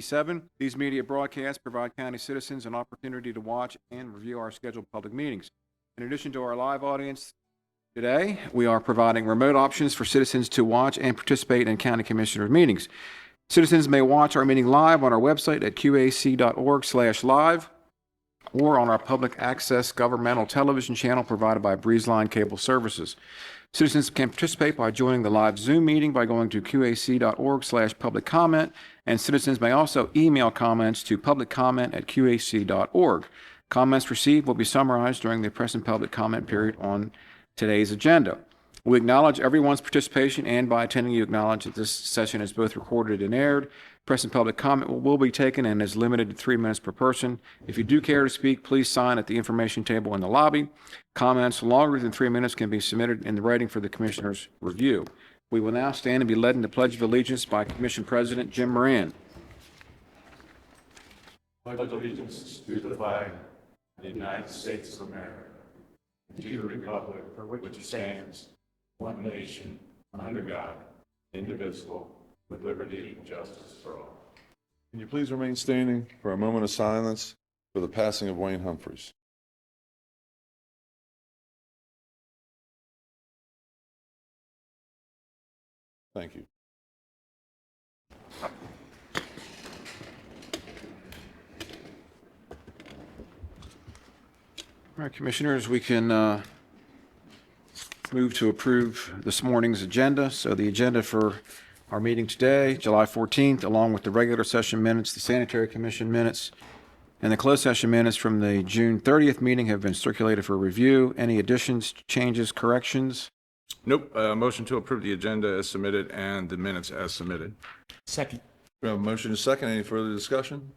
B7. These media broadcasts provide county citizens an opportunity to watch and review our scheduled public meetings. In addition to our live audience today, we are providing remote options for citizens to watch and participate in county commissioners' meetings. Citizens may watch our meeting live on our website at qac.org/live or on our public access governmental television channel provided by Breezeline Cable Services. Citizens can participate by joining the live Zoom meeting by going to qac.org/public comment, and citizens may also email comments to publiccomment@qac.org. Comments received will be summarized during the press and public comment period on today's agenda. We acknowledge everyone's participation, and by attending, you acknowledge that this session is both recorded and aired. Press and public comment will be taken and is limited to 3 minutes per person. If you do care to speak, please sign at the information table in the lobby. Comments longer than 3 minutes can be submitted in the writing for the Commissioner's review. We will now stand and be led in the Pledge of Allegiance by Commission President Jim Moran. Pledge allegiance to the flag of the United States of America, and to the republic for which it stands, one nation, under God, indivisible, with liberty and justice for all. Can you please remain standing for a moment of silence for the passing of Wayne Humphreys? Thank you. All right, Commissioners, we can move to approve this morning's agenda. So the agenda for our meeting today, July 14th, along with the regular session minutes, the Sanitary Commission minutes, and the closed session minutes from the June 30th meeting have been circulated for review. Any additions, changes, corrections? Nope. Motion to approve the agenda as submitted and the minutes as submitted. Second. We have a motion and a second. Any further discussion?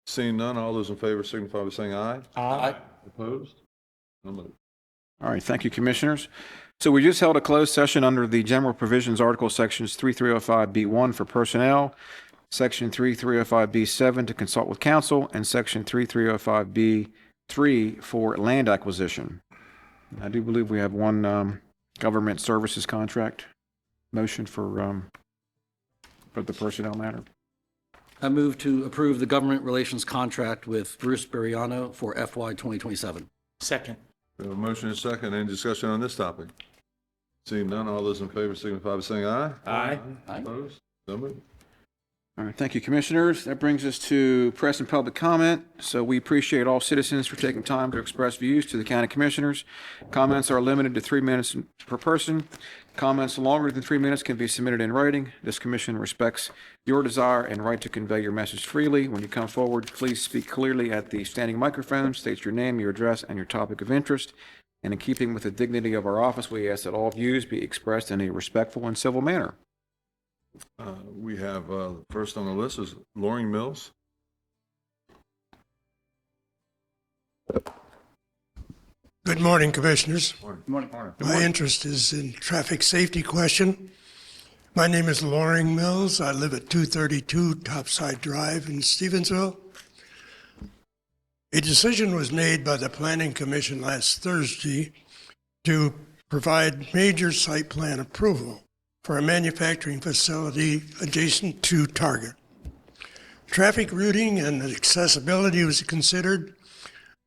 Seeing none, all those in favor signify by saying aye. Aye. Opposed? No move. All right, thank you, Commissioners. So we just held a closed session under the General Provisions Article Sections 3305B1 for personnel, Section 3305B7 to consult with counsel, and Section 3305B3 for land acquisition. I do believe we have one government services contract motion for the personnel matter. I move to approve the government relations contract with Bruce Buriano for FY 2027. Second. We have a motion and a second. Any discussion on this topic? Seeing none, all those in favor signify by saying aye. Aye. Opposed? No move. All right, thank you, Commissioners. That brings us to press and public comment. So we appreciate all citizens for taking time to express views to the County Commissioners. Comments are limited to 3 minutes per person. Comments longer than 3 minutes can be submitted in writing. This commission respects your desire and right to convey your message freely. When you come forward, please speak clearly at the standing microphone, state your name, your address, and your topic of interest. And in keeping with the dignity of our office, we ask that all views be expressed in a respectful and civil manner. We have first on the list is Loring Mills. Good morning, Commissioners. Good morning. My interest is in traffic safety question. My name is Loring Mills. I live at 232 Topside Drive in Stevensville. A decision was made by the Planning Commission last Thursday to provide major site plan approval for a manufacturing facility adjacent to Target. Traffic routing and accessibility was considered,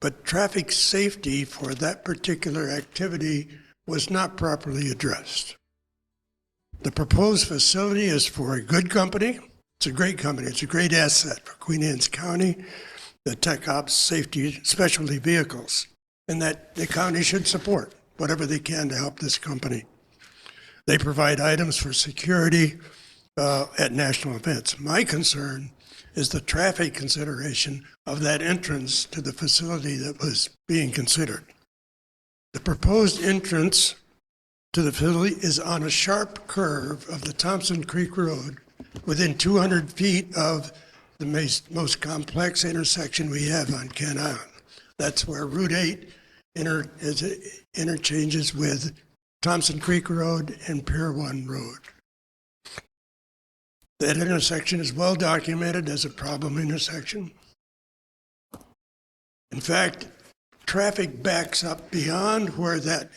but traffic safety for that particular activity was not properly addressed. The proposed facility is for a good company. It's a great company. It's a great asset for Queen Anne's County, the Tech Ops Safety Specialty Vehicles, and that the county should support whatever they can to help this company. They provide items for security at national events. My concern is the traffic consideration of that entrance to the facility that was being considered. The proposed entrance to the facility is on a sharp curve of the Thompson Creek Road within 200 feet of the most complex intersection we have on Kent Island. That's where Route 8 interchanges with Thompson Creek Road and Pier 1 Road. That intersection is well documented as a problem intersection. In fact, traffic backs up beyond where that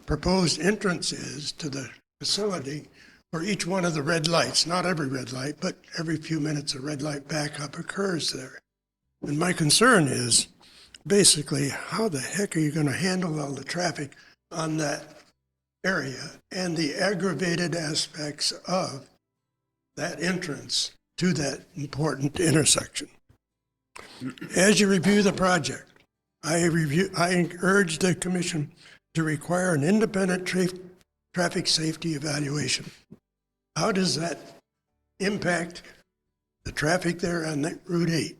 proposed entrance is to the facility for each one of the red lights, not every red light, but every few minutes a red light backup occurs there. And my concern is basically how the heck are you going to handle all the traffic on that area and the aggravated aspects of that entrance to that important intersection. As you review the project, I urge the commission to require an independent traffic safety evaluation. How does that impact the traffic there on that Route 8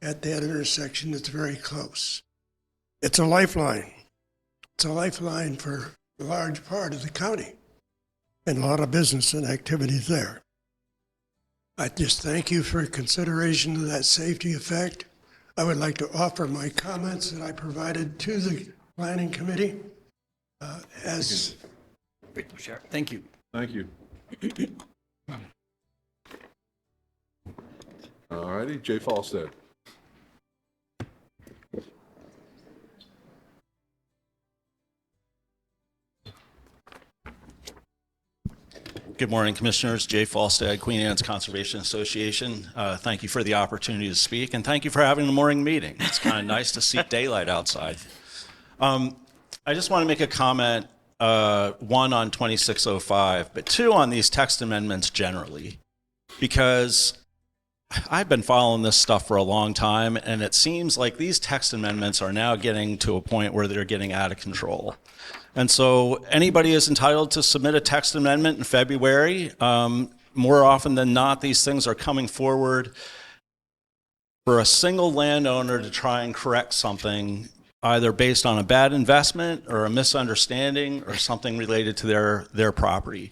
at that intersection that's very close? It's a lifeline. It's a lifeline for a large part of the county and a lot of business and activities there. I just thank you for consideration of that safety effect. I would like to offer my comments that I provided to the planning committee as Thank you. Thank you. All righty, Jay Falstead. Good morning, Commissioners. Jay Falstead, Queen Anne's Conservation Association. Thank you for the opportunity to speak, and thank you for having the morning meeting. It's kind of nice to see daylight outside. I just want to make a comment, one on 2605, but two on these text amendments generally, because I've been following this stuff for a long time, and it seems like these text amendments are now getting to a point where they're getting out of control. And so anybody is entitled to submit a text amendment in February. More often than not, these things are coming forward for a single landowner to try and correct something, either based on a bad investment or a misunderstanding or something related to their property.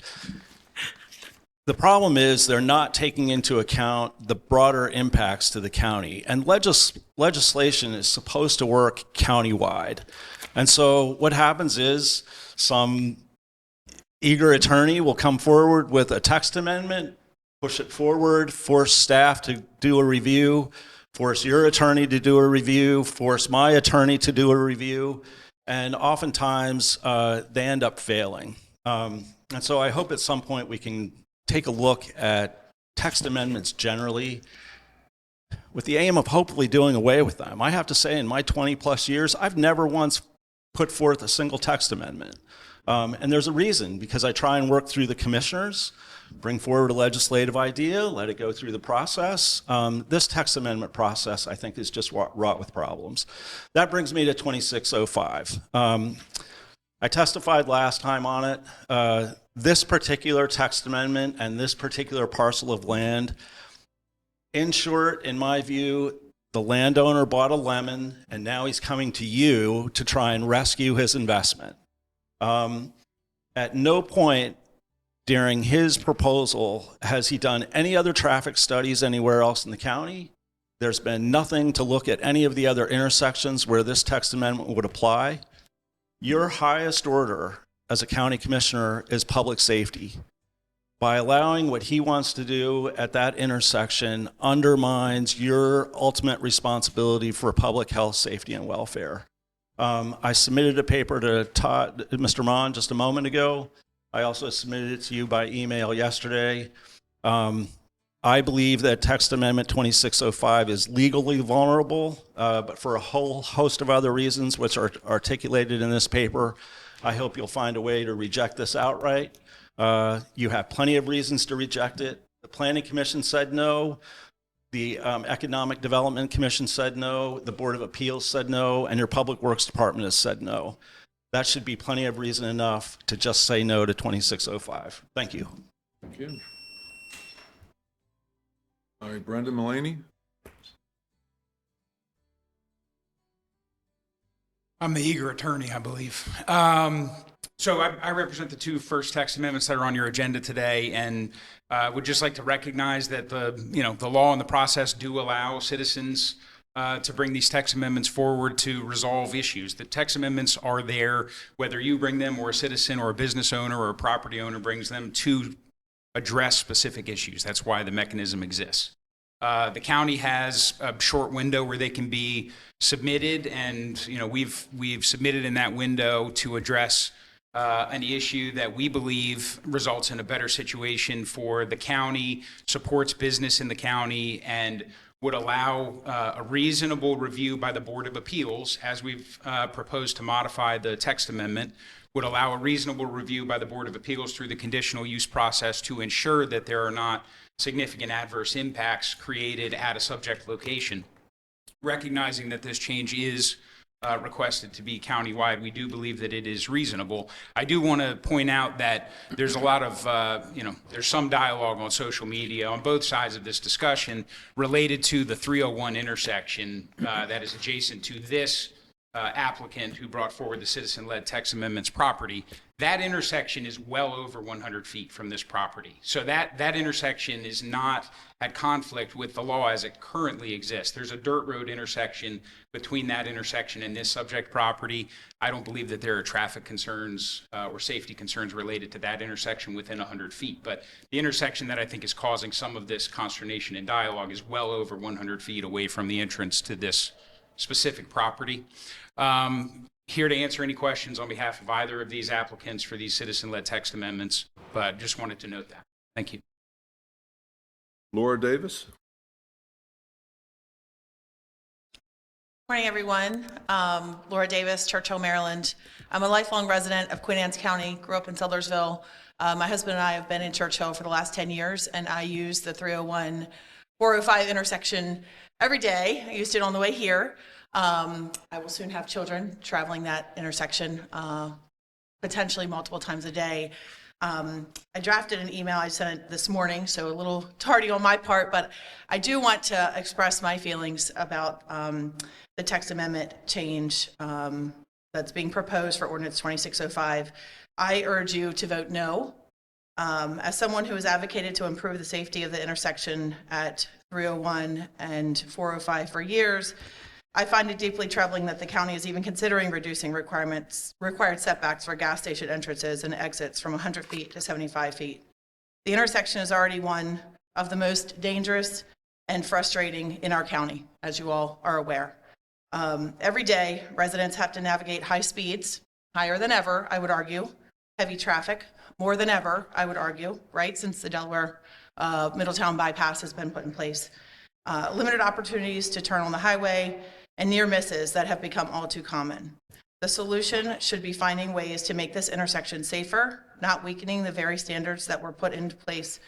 The problem is they're not taking into account the broader impacts to the county. And legislation is supposed to work countywide. And so what happens is some eager attorney will come forward with a text amendment, push it forward, force staff to do a review, force your attorney to do a review, force my attorney to do a review, and oftentimes they end up failing. And so I hope at some point we can take a look at text amendments generally with the aim of hopefully doing away with them. I have to say, in my 20 plus years, I've never once put forth a single text amendment. And there's a reason, because I try and work through the commissioners, bring forward a legislative idea, let it go through the process. This text amendment process, I think, is just wrought with problems. That brings me to 2605. I testified last time on it. This particular text amendment and this particular parcel of land, in short, in my view, the landowner bought a lemon, and now he's coming to you to try and rescue his investment. At no point during his proposal has he done any other traffic studies anywhere else in the county. There's been nothing to look at any of the other intersections where this text amendment would apply. Your highest order as a county commissioner is public safety. By allowing what he wants to do at that intersection undermines your ultimate responsibility for public health, safety, and welfare. I submitted a paper to Mr. Mon just a moment ago. I also submitted it to you by email yesterday. I believe that text amendment 2605 is legally vulnerable, but for a whole host of other reasons which are articulated in this paper, I hope you'll find a way to reject this outright. You have plenty of reasons to reject it. The Planning Commission said no. The Economic Development Commission said no. The Board of Appeals said no. And your Public Works Department has said no. That should be plenty of reason enough to just say no to 2605. Thank you. Thank you. All right, Brendan Mullaney. I'm the eager attorney, I believe. So I represent the two first text amendments that are on your agenda today, and would just like to recognize that the law and the process do allow citizens to bring these text amendments forward to resolve issues. The text amendments are there, whether you bring them or a citizen or a business owner or a property owner brings them, to address specific issues. That's why the mechanism exists. The county has a short window where they can be submitted, and we've submitted in that window to address an issue that we believe results in a better situation for the county, supports business in the county, and would allow a reasonable review by the Board of Appeals, as we've proposed to modify the text amendment, would allow a reasonable review by the Board of Appeals through the conditional use process to ensure that there are not significant adverse impacts created at a subject location. Recognizing that this change is requested to be countywide, we do believe that it is reasonable. I do want to point out that there's a lot of, there's some dialogue on social media on both sides of this discussion related to the 301 intersection that is adjacent to this applicant who brought forward the citizen-led text amendments property. That intersection is well over 100 feet from this property. So that intersection is not at conflict with the law as it currently exists. There's a dirt road intersection between that intersection and this subject property. I don't believe that there are traffic concerns or safety concerns related to that intersection within 100 feet. But the intersection that I think is causing some of this consternation and dialogue is well over 100 feet away from the entrance to this specific property. Here to answer any questions on behalf of either of these applicants for these citizen-led text amendments, but just wanted to note that. Thank you. Laura Davis? Morning, everyone. Laura Davis, Churchill, Maryland. I'm a lifelong resident of Queen Anne's County, grew up in Sudlersville. My husband and I have been in Churchill for the last 10 years, and I use the 301, 405 intersection every day. I used it on the way here. I will soon have children traveling that intersection, potentially multiple times a day. I drafted an email, I sent it this morning, so a little tardy on my part, but I do want to express my feelings about the text amendment change that's being proposed for ordinance 2605. I urge you to vote no. As someone who has advocated to improve the safety of the intersection at 301 and 405 for years, I find it deeply troubling that the county is even considering reducing required setbacks for gas station entrances and exits from 100 feet to 75 feet. The intersection is already one of the most dangerous and frustrating in our county, as you all are aware. Every day, residents have to navigate high speeds, higher than ever, I would argue, heavy traffic, more than ever, I would argue, right, since the Delaware Middletown bypass has been put in place. Limited opportunities to turn on the highway, and near misses that have become all too common. The solution should be finding ways to make this intersection safer, not weakening the very standards that were put into place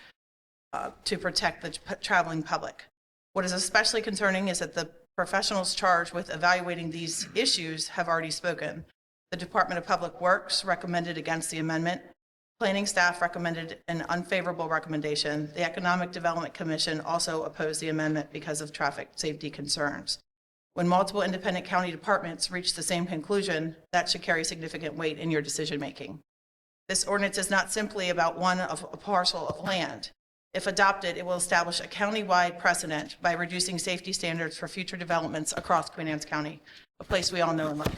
to protect the traveling public. What is especially concerning is that the professionals charged with evaluating these issues have already spoken. The Department of Public Works recommended against the amendment. Planning staff recommended an unfavorable recommendation. The Economic Development Commission also opposed the amendment because of traffic safety concerns. When multiple independent county departments reach the same conclusion, that should carry significant weight in your decision-making. This ordinance is not simply about a parcel of land. If adopted, it will establish a county-wide precedent by reducing safety standards for future developments across Queen Anne's County, a place we all know and love.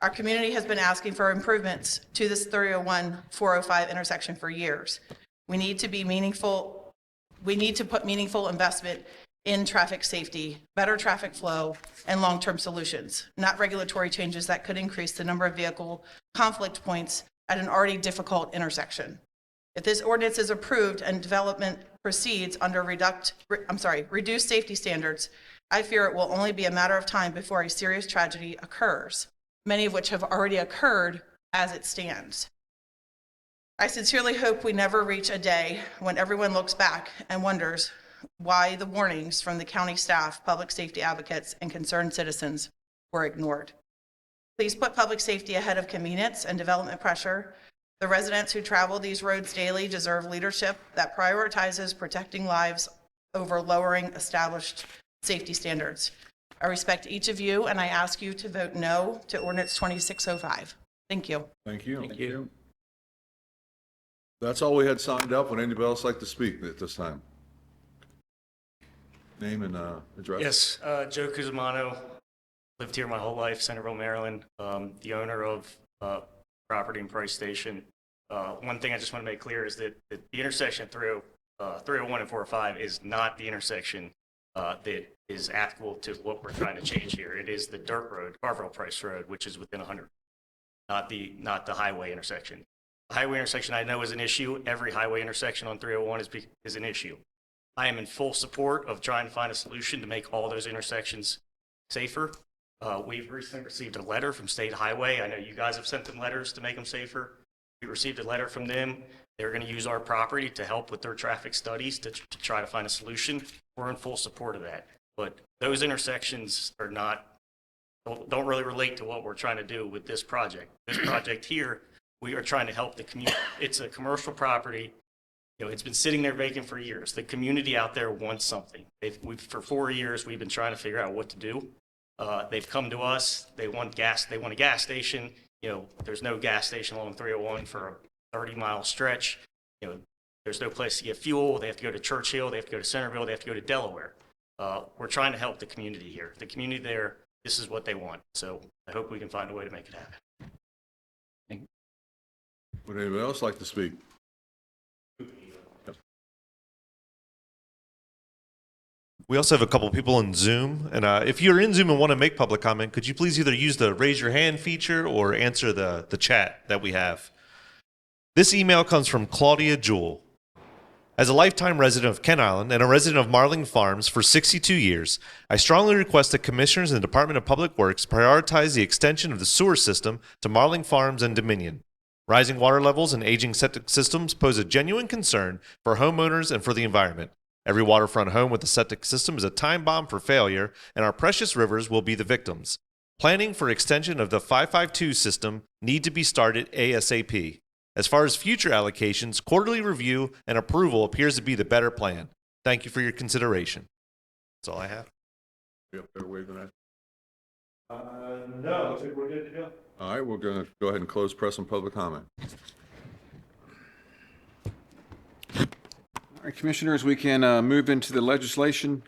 Our community has been asking for improvements to this 301-405 intersection for years. We need to put meaningful investment in traffic safety, better traffic flow, and long-term solutions, not regulatory changes that could increase the number of vehicle conflict points at an already difficult intersection. If this ordinance is approved and development proceeds under reduced safety standards, I fear it will only be a matter of time before a serious tragedy occurs, many of which have already occurred as it stands. I sincerely hope we never reach a day when everyone looks back and wonders why the warnings from the county staff, public safety advocates, and concerned citizens were ignored. Please put public safety ahead of convenience and development pressure. The residents who travel these roads daily deserve leadership that prioritizes protecting lives over lowering established safety standards. I respect each of you, and I ask you to vote no to ordinance 2605. Thank you. Thank you. Thank you. That's all we had signed up. Would anybody else like to speak at this time? Name and address. Yes, Joe Cusimano, lived here my whole life, Centerville, Maryland. The owner of property in Price Station. One thing I just want to make clear is that the intersection through 301 and 405 is not the intersection that is applicable to what we're trying to change here. It is the dirt road, Carville Price Road, which is within 100. not the highway intersection. The highway intersection I know is an issue. Every highway intersection on 301 is an issue. I am in full support of trying to find a solution to make all those intersections safer. We've recently received a letter from State Highway. I know you guys have sent them letters to make them safer. We received a letter from them. They're going to use our property to help with their traffic studies to try to find a solution. We're in full support of that. But those intersections are don't really relate to what we're trying to do with this project. This project here, we are trying to help the community. It's a commercial property. It's been sitting there vacant for years. The community out there wants something. For 4 years, we've been trying to figure out what to do. They've come to us. They want gas. They want a gas station. There's no gas station along 301 for a 30-mile stretch. There's no place to get fuel. They have to go to Churchill. They have to go to Centerville. They have to go to Delaware. We're trying to help the community here. The community there, this is what they want. So I hope we can find a way to make it happen. Would anybody else like to speak? We also have a couple people in Zoom, and if you're in Zoom and want to make public comment, could you please either use the raise your hand feature or answer the chat that we have. This email comes from Claudia Jewell. As a lifetime resident of Kent Island and a resident of Marling Farms for 62 years, I strongly request that commissioners in the Department of Public Works prioritize the extension of the sewer system to Marling Farms and Dominion. Rising water levels and aging septic systems pose a genuine concern for homeowners and for the environment. Every waterfront home with a septic system is a time bomb for failure, and our precious rivers will be the victims. Planning for extension of the 552 system need to be started ASAP. As far as future allocations, quarterly review and approval appears to be the better plan. Thank you for your consideration. That's all I have. You up there waving at? No, I think we're good to go. All right, we're going to go ahead and close press and public comment. All right, Commissioners, we can move into the legislation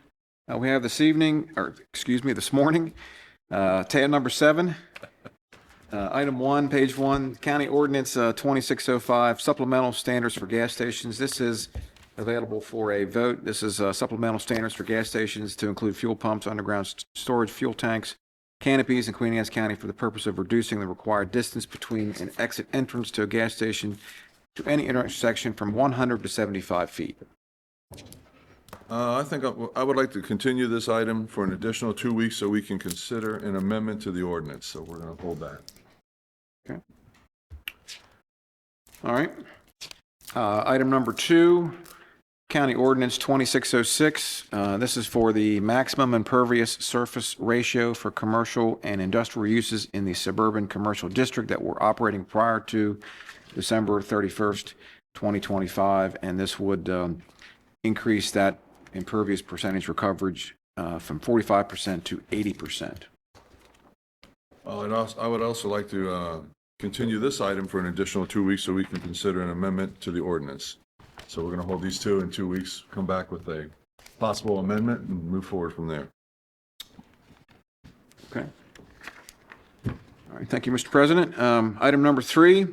we have this morning. Tab number 7. Item 1, page 1, County Ordinance 2605, Supplemental Standards for Gas Stations. This is available for a vote. This is supplemental standards for gas stations to include fuel pumps, underground storage, fuel tanks, canopies in Queen Anne's County for the purpose of reducing the required distance between an exit entrance to a gas station to any intersection from 100 to 75 feet. I think I would like to continue this item for an additional 2 weeks so we can consider an amendment to the ordinance. So we're going to hold that. Okay. All right. Item number 2, County Ordinance 2606. This is for the maximum impervious surface ratio for commercial and industrial uses in the suburban commercial district that were operating prior to December 31st, 2025. And this would increase that impervious percentage for coverage from 45% to 80%. Well, I would also like to continue this item for an additional 2 weeks so we can consider an amendment to the ordinance. So we're going to hold these two in 2 weeks, come back with a possible amendment and move forward from there. Okay. All right. Thank you, Mr. President. Item number 3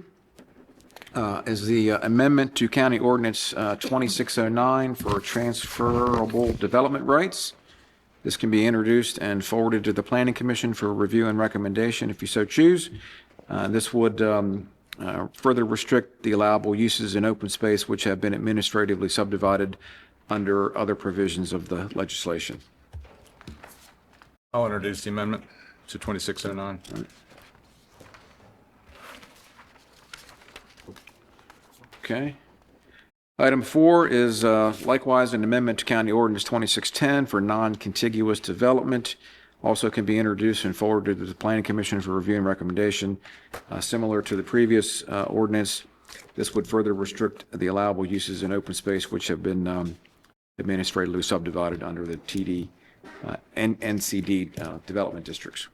is the amendment to County Ordinance 2609 for transferable development rights. This can be introduced and forwarded to the Planning Commission for review and recommendation if you so choose. This would further restrict the allowable uses in open space which have been administratively subdivided under other provisions of the legislation. I'll introduce the amendment to 2609. Right. Okay. Item 4 is likewise an amendment to County Ordinance 2610 for non-contiguous development. Also can be introduced and forwarded to the Planning Commission for review and recommendation. Similar to the previous ordinance, this would further restrict the allowable uses in open space which have been administratively subdivided under the TD and NCD development districts.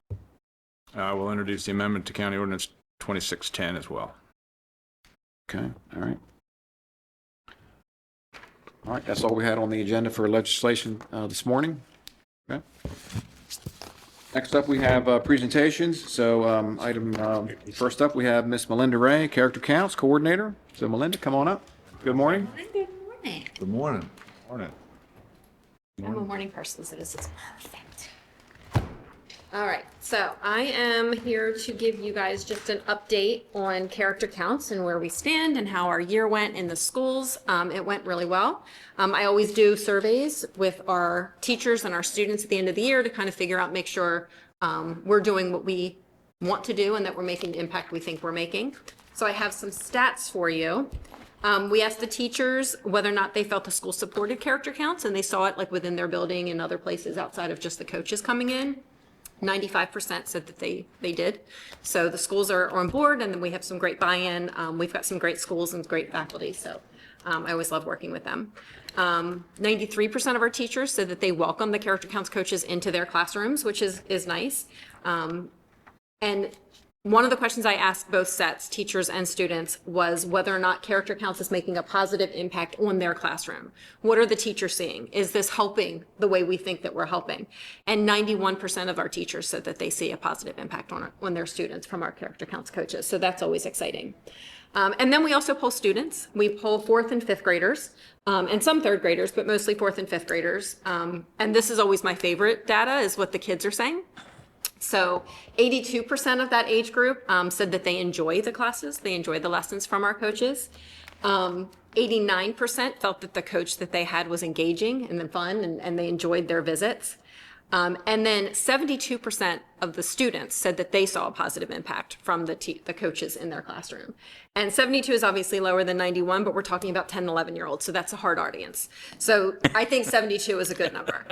I will introduce the amendment to County Ordinance 2610 as well. Okay, all right. All right, that's all we had on the agenda for legislation this morning. Okay. Next up, we have presentations. So first up, we have Miss Melinda Ray, Character Counts Coordinator. So Melinda, come on up. Good morning. Good morning. Good morning. Morning. I'm a morning person, so this is perfect. All right, so I am here to give you guys just an update on character counts and where we stand and how our year went in the schools. It went really well. I always do surveys with our teachers and our students at the end of the year to kind of figure out, make sure we're doing what we want to do and that we're making the impact we think we're making. So I have some stats for you. We asked the teachers whether or not they felt the school supported character counts, and they saw it like within their building and other places outside of just the coaches coming in. 95% said that they did. So the schools are on board, and then we have some great buy-in. We've got some great schools and great faculty, so I always love working with them. 93% of our teachers said that they welcome the character counts coaches into their classrooms, which is nice. And one of the questions I asked both sets, teachers and students, was whether or not character counts is making a positive impact on their classroom. What are the teachers seeing? Is this helping the way we think that we're helping? And 91% of our teachers said that they see a positive impact on their students from our character counts coaches. So that's always exciting. And then we also poll students. We poll 4th and 5th graders, and some 3rd graders, but mostly 4th and 5th graders. And this is always my favorite data, is what the kids are saying. So 82% of that age group said that they enjoy the classes, they enjoy the lessons from our coaches. 89% felt that the coach that they had was engaging and fun, and they enjoyed their visits. And then 72% of the students said that they saw a positive impact from the coaches in their classroom. And 72 is obviously lower than 91, but we're talking about 10 and 11-year-olds, so that's a hard audience. So I think 72 is a good number.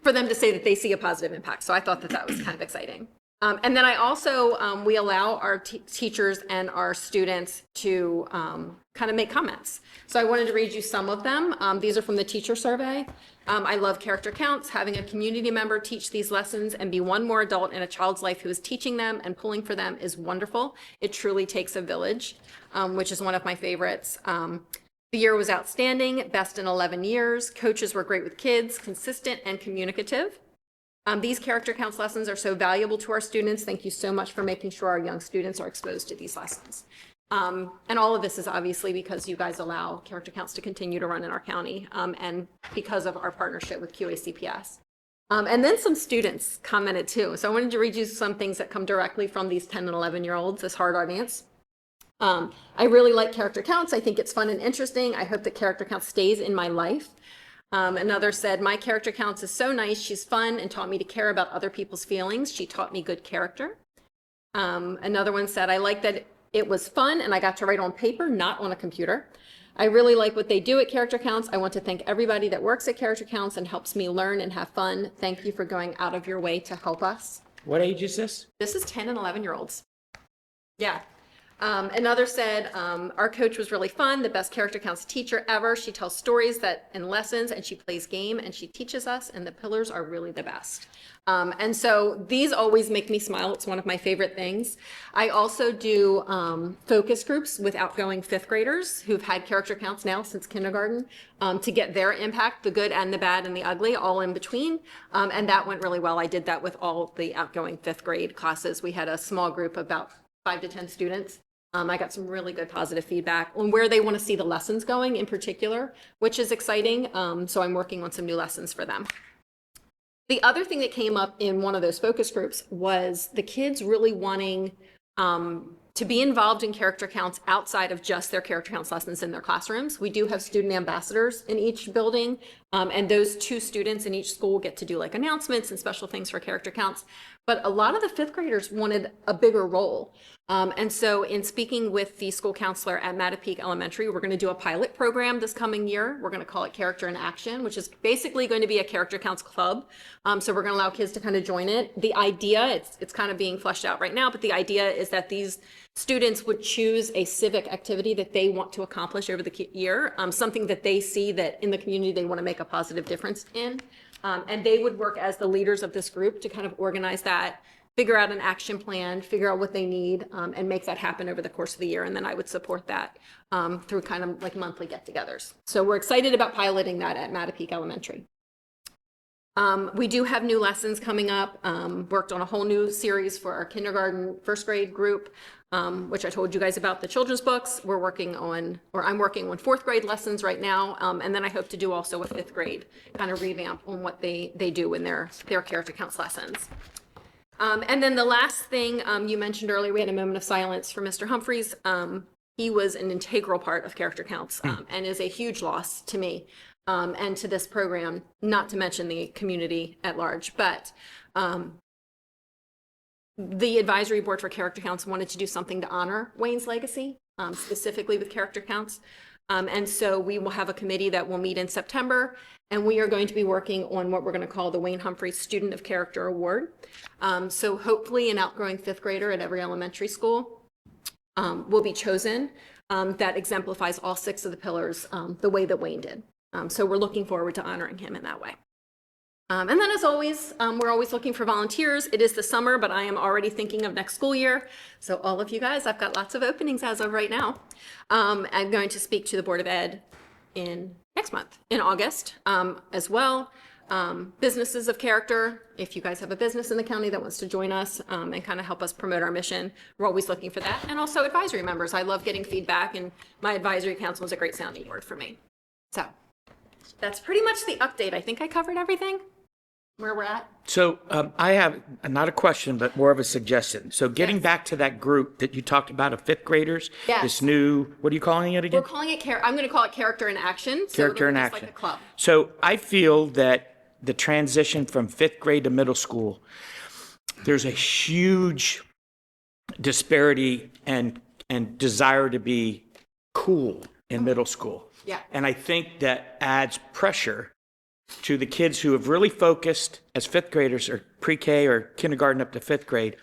For them to say that they see a positive impact. So I thought that was kind of exciting. And then I also, we allow our teachers and our students to kind of make comments. So I wanted to read you some of them. These are from the teacher survey. I love character counts. Having a community member teach these lessons and be one more adult in a child's life who is teaching them and pulling for them is wonderful. It truly takes a village, which is one of my favorites. The year was outstanding, best in 11 years. Coaches were great with kids, consistent and communicative. These character counts lessons are so valuable to our students. Thank you so much for making sure our young students are exposed to these lessons. And all of this is obviously because you guys allow character counts to continue to run in our county, and because of our partnership with QACPS. And then some students commented too. So I wanted to read you some things that come directly from these 10 and 11-year-olds, this hard audience. I really like character counts. I think it's fun and interesting. I hope that character counts stays in my life. Another said, my character counts is so nice. She's fun and taught me to care about other people's feelings. She taught me good character. Another one said, I like that it was fun and I got to write on paper, not on a computer. I really like what they do at character counts. I want to thank everybody that works at character counts and helps me learn and have fun. Thank you for going out of your way to help us. What age is this? This is 10 and 11-year-olds. Yeah. Another said, our coach was really fun, the best character counts teacher ever. She tells stories and lessons, and she plays game, and she teaches us, and the pillars are really the best. And so these always make me smile. It's one of my favorite things. I also do focus groups with outgoing 5th graders who've had character counts now since kindergarten, to get their impact, the good and the bad and the ugly, all in between. And that went really well. I did that with all the outgoing 5th grade classes. We had a small group of about 5 to 10 students. I got some really good positive feedback on where they want to see the lessons going in particular, which is exciting. So I'm working on some new lessons for them. The other thing that came up in one of those focus groups was the kids really wanting to be involved in character counts outside of just their character counts lessons in their classrooms. We do have student ambassadors in each building, and those 2 students in each school get to do like announcements and special things for character counts. But a lot of the 5th graders wanted a bigger role. And so in speaking with the school counselor at Mattapique Elementary, we're going to do a pilot program this coming year. We're going to call it Character in Action, which is basically going to be a character counts club. So we're going to allow kids to kind of join it. The idea, it's kind of being fleshed out right now, but the idea is that these students would choose a civic activity that they want to accomplish over the year, something that they see that in the community they want to make a positive difference in. And they would work as the leaders of this group to kind of organize that, figure out an action plan, figure out what they need, and make that happen over the course of the year. And then I would support that through kind of like monthly get-togethers. So we're excited about piloting that at Mattapique Elementary. We do have new lessons coming up, worked on a whole new series for our kindergarten, 1st grade group. which I told you guys about the children's books. I'm working on 4th grade lessons right now. And then I hope to do also a 5th grade kind of revamp on what they do in their character counts lessons. And then the last thing you mentioned earlier, we had a moment of silence for Mr. Humphreys. He was an integral part of character counts and is a huge loss to me and to this program, not to mention the community at large. But the advisory board for character counts wanted to do something to honor Wayne's legacy, specifically with character counts. And so we will have a committee that will meet in September, and we are going to be working on what we're going to call the Wayne Humphreys Student of Character Award. So hopefully an outgrowing 5th grader at every elementary school will be chosen that exemplifies all 6 of the pillars the way that Wayne did. So we're looking forward to honoring him in that way. And then as always, we're always looking for volunteers. It is the summer, but I am already thinking of next school year. So all of you guys, I've got lots of openings as of right now. I'm going to speak to the Board of Ed next month, in August, as well. Businesses of character, if you guys have a business in the county that wants to join us and kind of help us promote our mission, we're always looking for that. And also advisory members. I love getting feedback, and my advisory council is a great sounding board for me. So that's pretty much the update. I think I covered everything. Where we're at? So I have not a question, but more of a suggestion. So getting back to that group that you talked about of 5th graders, Yes. this new, what are you calling it again? We're calling it I'm going to call it Character in Action. So Character in it'll be just Action. like a club. So I feel that the transition from 5th grade to middle school, there's a huge disparity and desire to be cool in middle school. Yeah. And I think that adds pressure to the kids who have really focused as 5th graders or pre-K or kindergarten up to 5th grade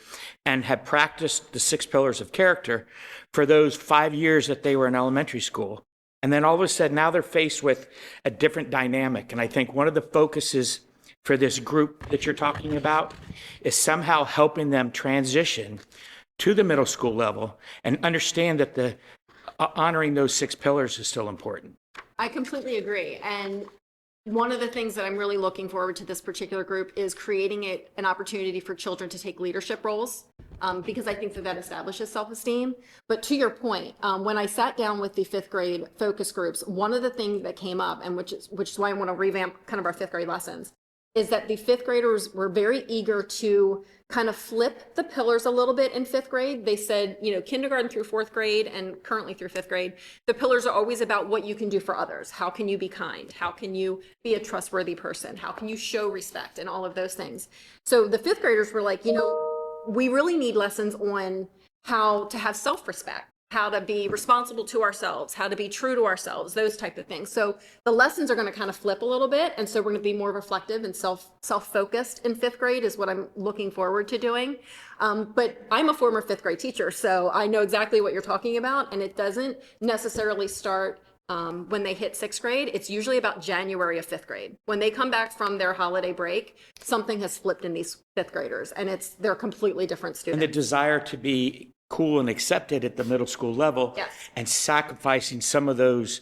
and have practiced the 6 pillars of character for those 5 years that they were in elementary school. And then all of a sudden now they're faced with a different dynamic. And I think one of the focuses for this group that you're talking about is somehow helping them transition to the middle school level and understand that the honoring those 6 pillars is still important. I completely agree. And one of the things that I'm really looking forward to this particular group is creating an opportunity for children to take leadership roles, because I think that establishes self-esteem. But to your point, when I sat down with the 5th grade focus groups, one of the things that came up, and which is why I want to revamp kind of our 5th grade lessons, is that the 5th graders were very eager to kind of flip the pillars a little bit in 5th grade. They said, kindergarten through 4th grade and currently through 5th grade, the pillars are always about what you can do for others. How can you be kind? How can you be a trustworthy person? How can you show respect and all of those things? So the 5th graders were like, we really need lessons on how to have self-respect, how to be responsible to ourselves, how to be true to ourselves, those type of things. So the lessons are going to kind of flip a little bit. And so we're going to be more reflective and self-focused in 5th grade is what I'm looking forward to doing. But I'm a former 5th grade teacher, so I know exactly what you're talking about. And it doesn't necessarily start when they hit 6th grade. It's usually about January of 5th grade. When they come back from their holiday break, something has flipped in these 5th graders, and they're completely different students. And the desire to be cool and accepted at the middle school level, Yes. and sacrificing some of those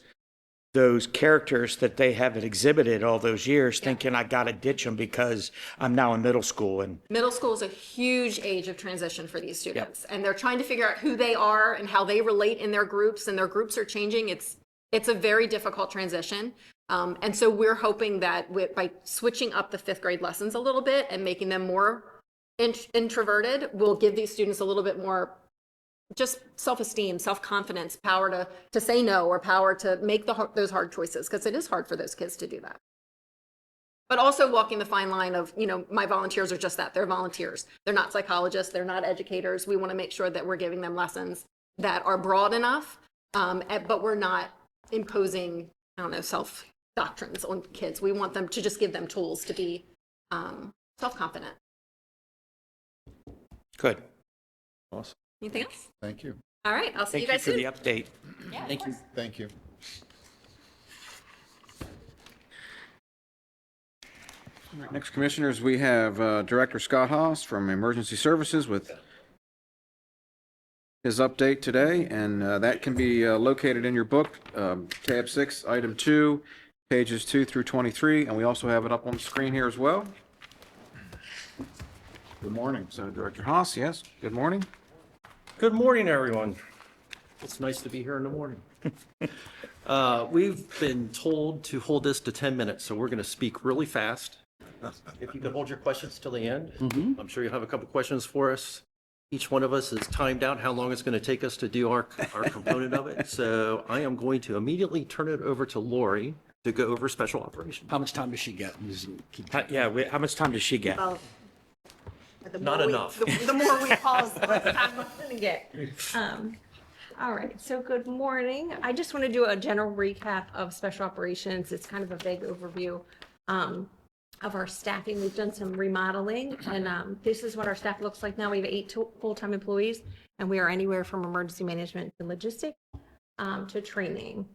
characters that they have exhibited all those years, thinking I got to ditch them because I'm now in middle school. And Middle school is a huge age of transition for these students, and they're trying to figure out who they are and how they relate in their groups, and their groups are changing. It's a very difficult transition. And so we're hoping that by switching up the 5th grade lessons a little bit and making them more introverted, we'll give these students a little bit more just self-esteem, self-confidence, power to say no, or power to make those hard choices, because it is hard for those kids to do that. But also walking the fine line of, my volunteers are just that. They're volunteers. They're not psychologists. They're not educators. We want to make sure that we're giving them lessons that are broad enough, but we're not imposing, self-doctrines on kids. We want them to just give them tools to be self-confident. good. Awesome. Anything else? Thank you. All right. I'll see you Thank you guys for soon. the update. Yeah, of Thank you. course. Thank you. Next, Commissioners, we have Director Scott Haas from Emergency Services with his update today, and that can be located in your book, tab 6, item 2, pages 2 through 23, and we also have it up on the screen here as well. Good morning. So Director Haas, yes, good morning. Good morning, everyone. It's nice to be here in the morning. We've been told to hold this to 10 minutes, so we're going to speak really fast. If you could hold your questions till the end. I'm sure you'll have a couple questions for us. Each one of us is timed out how long it's going to take us to do our component of it. So I am going to immediately turn it over to Lori to go over special operations. How much time does she get? How much time does she get? Well, Not enough. The more we pause, the less time I'm going to get. All right, so good morning. I just want to do a general recap of special operations. It's kind of a vague overview of our staffing. We've done some remodeling, and this is what our staff looks like now. We have 8 full-time employees, and we are anywhere from emergency management to logistics to training.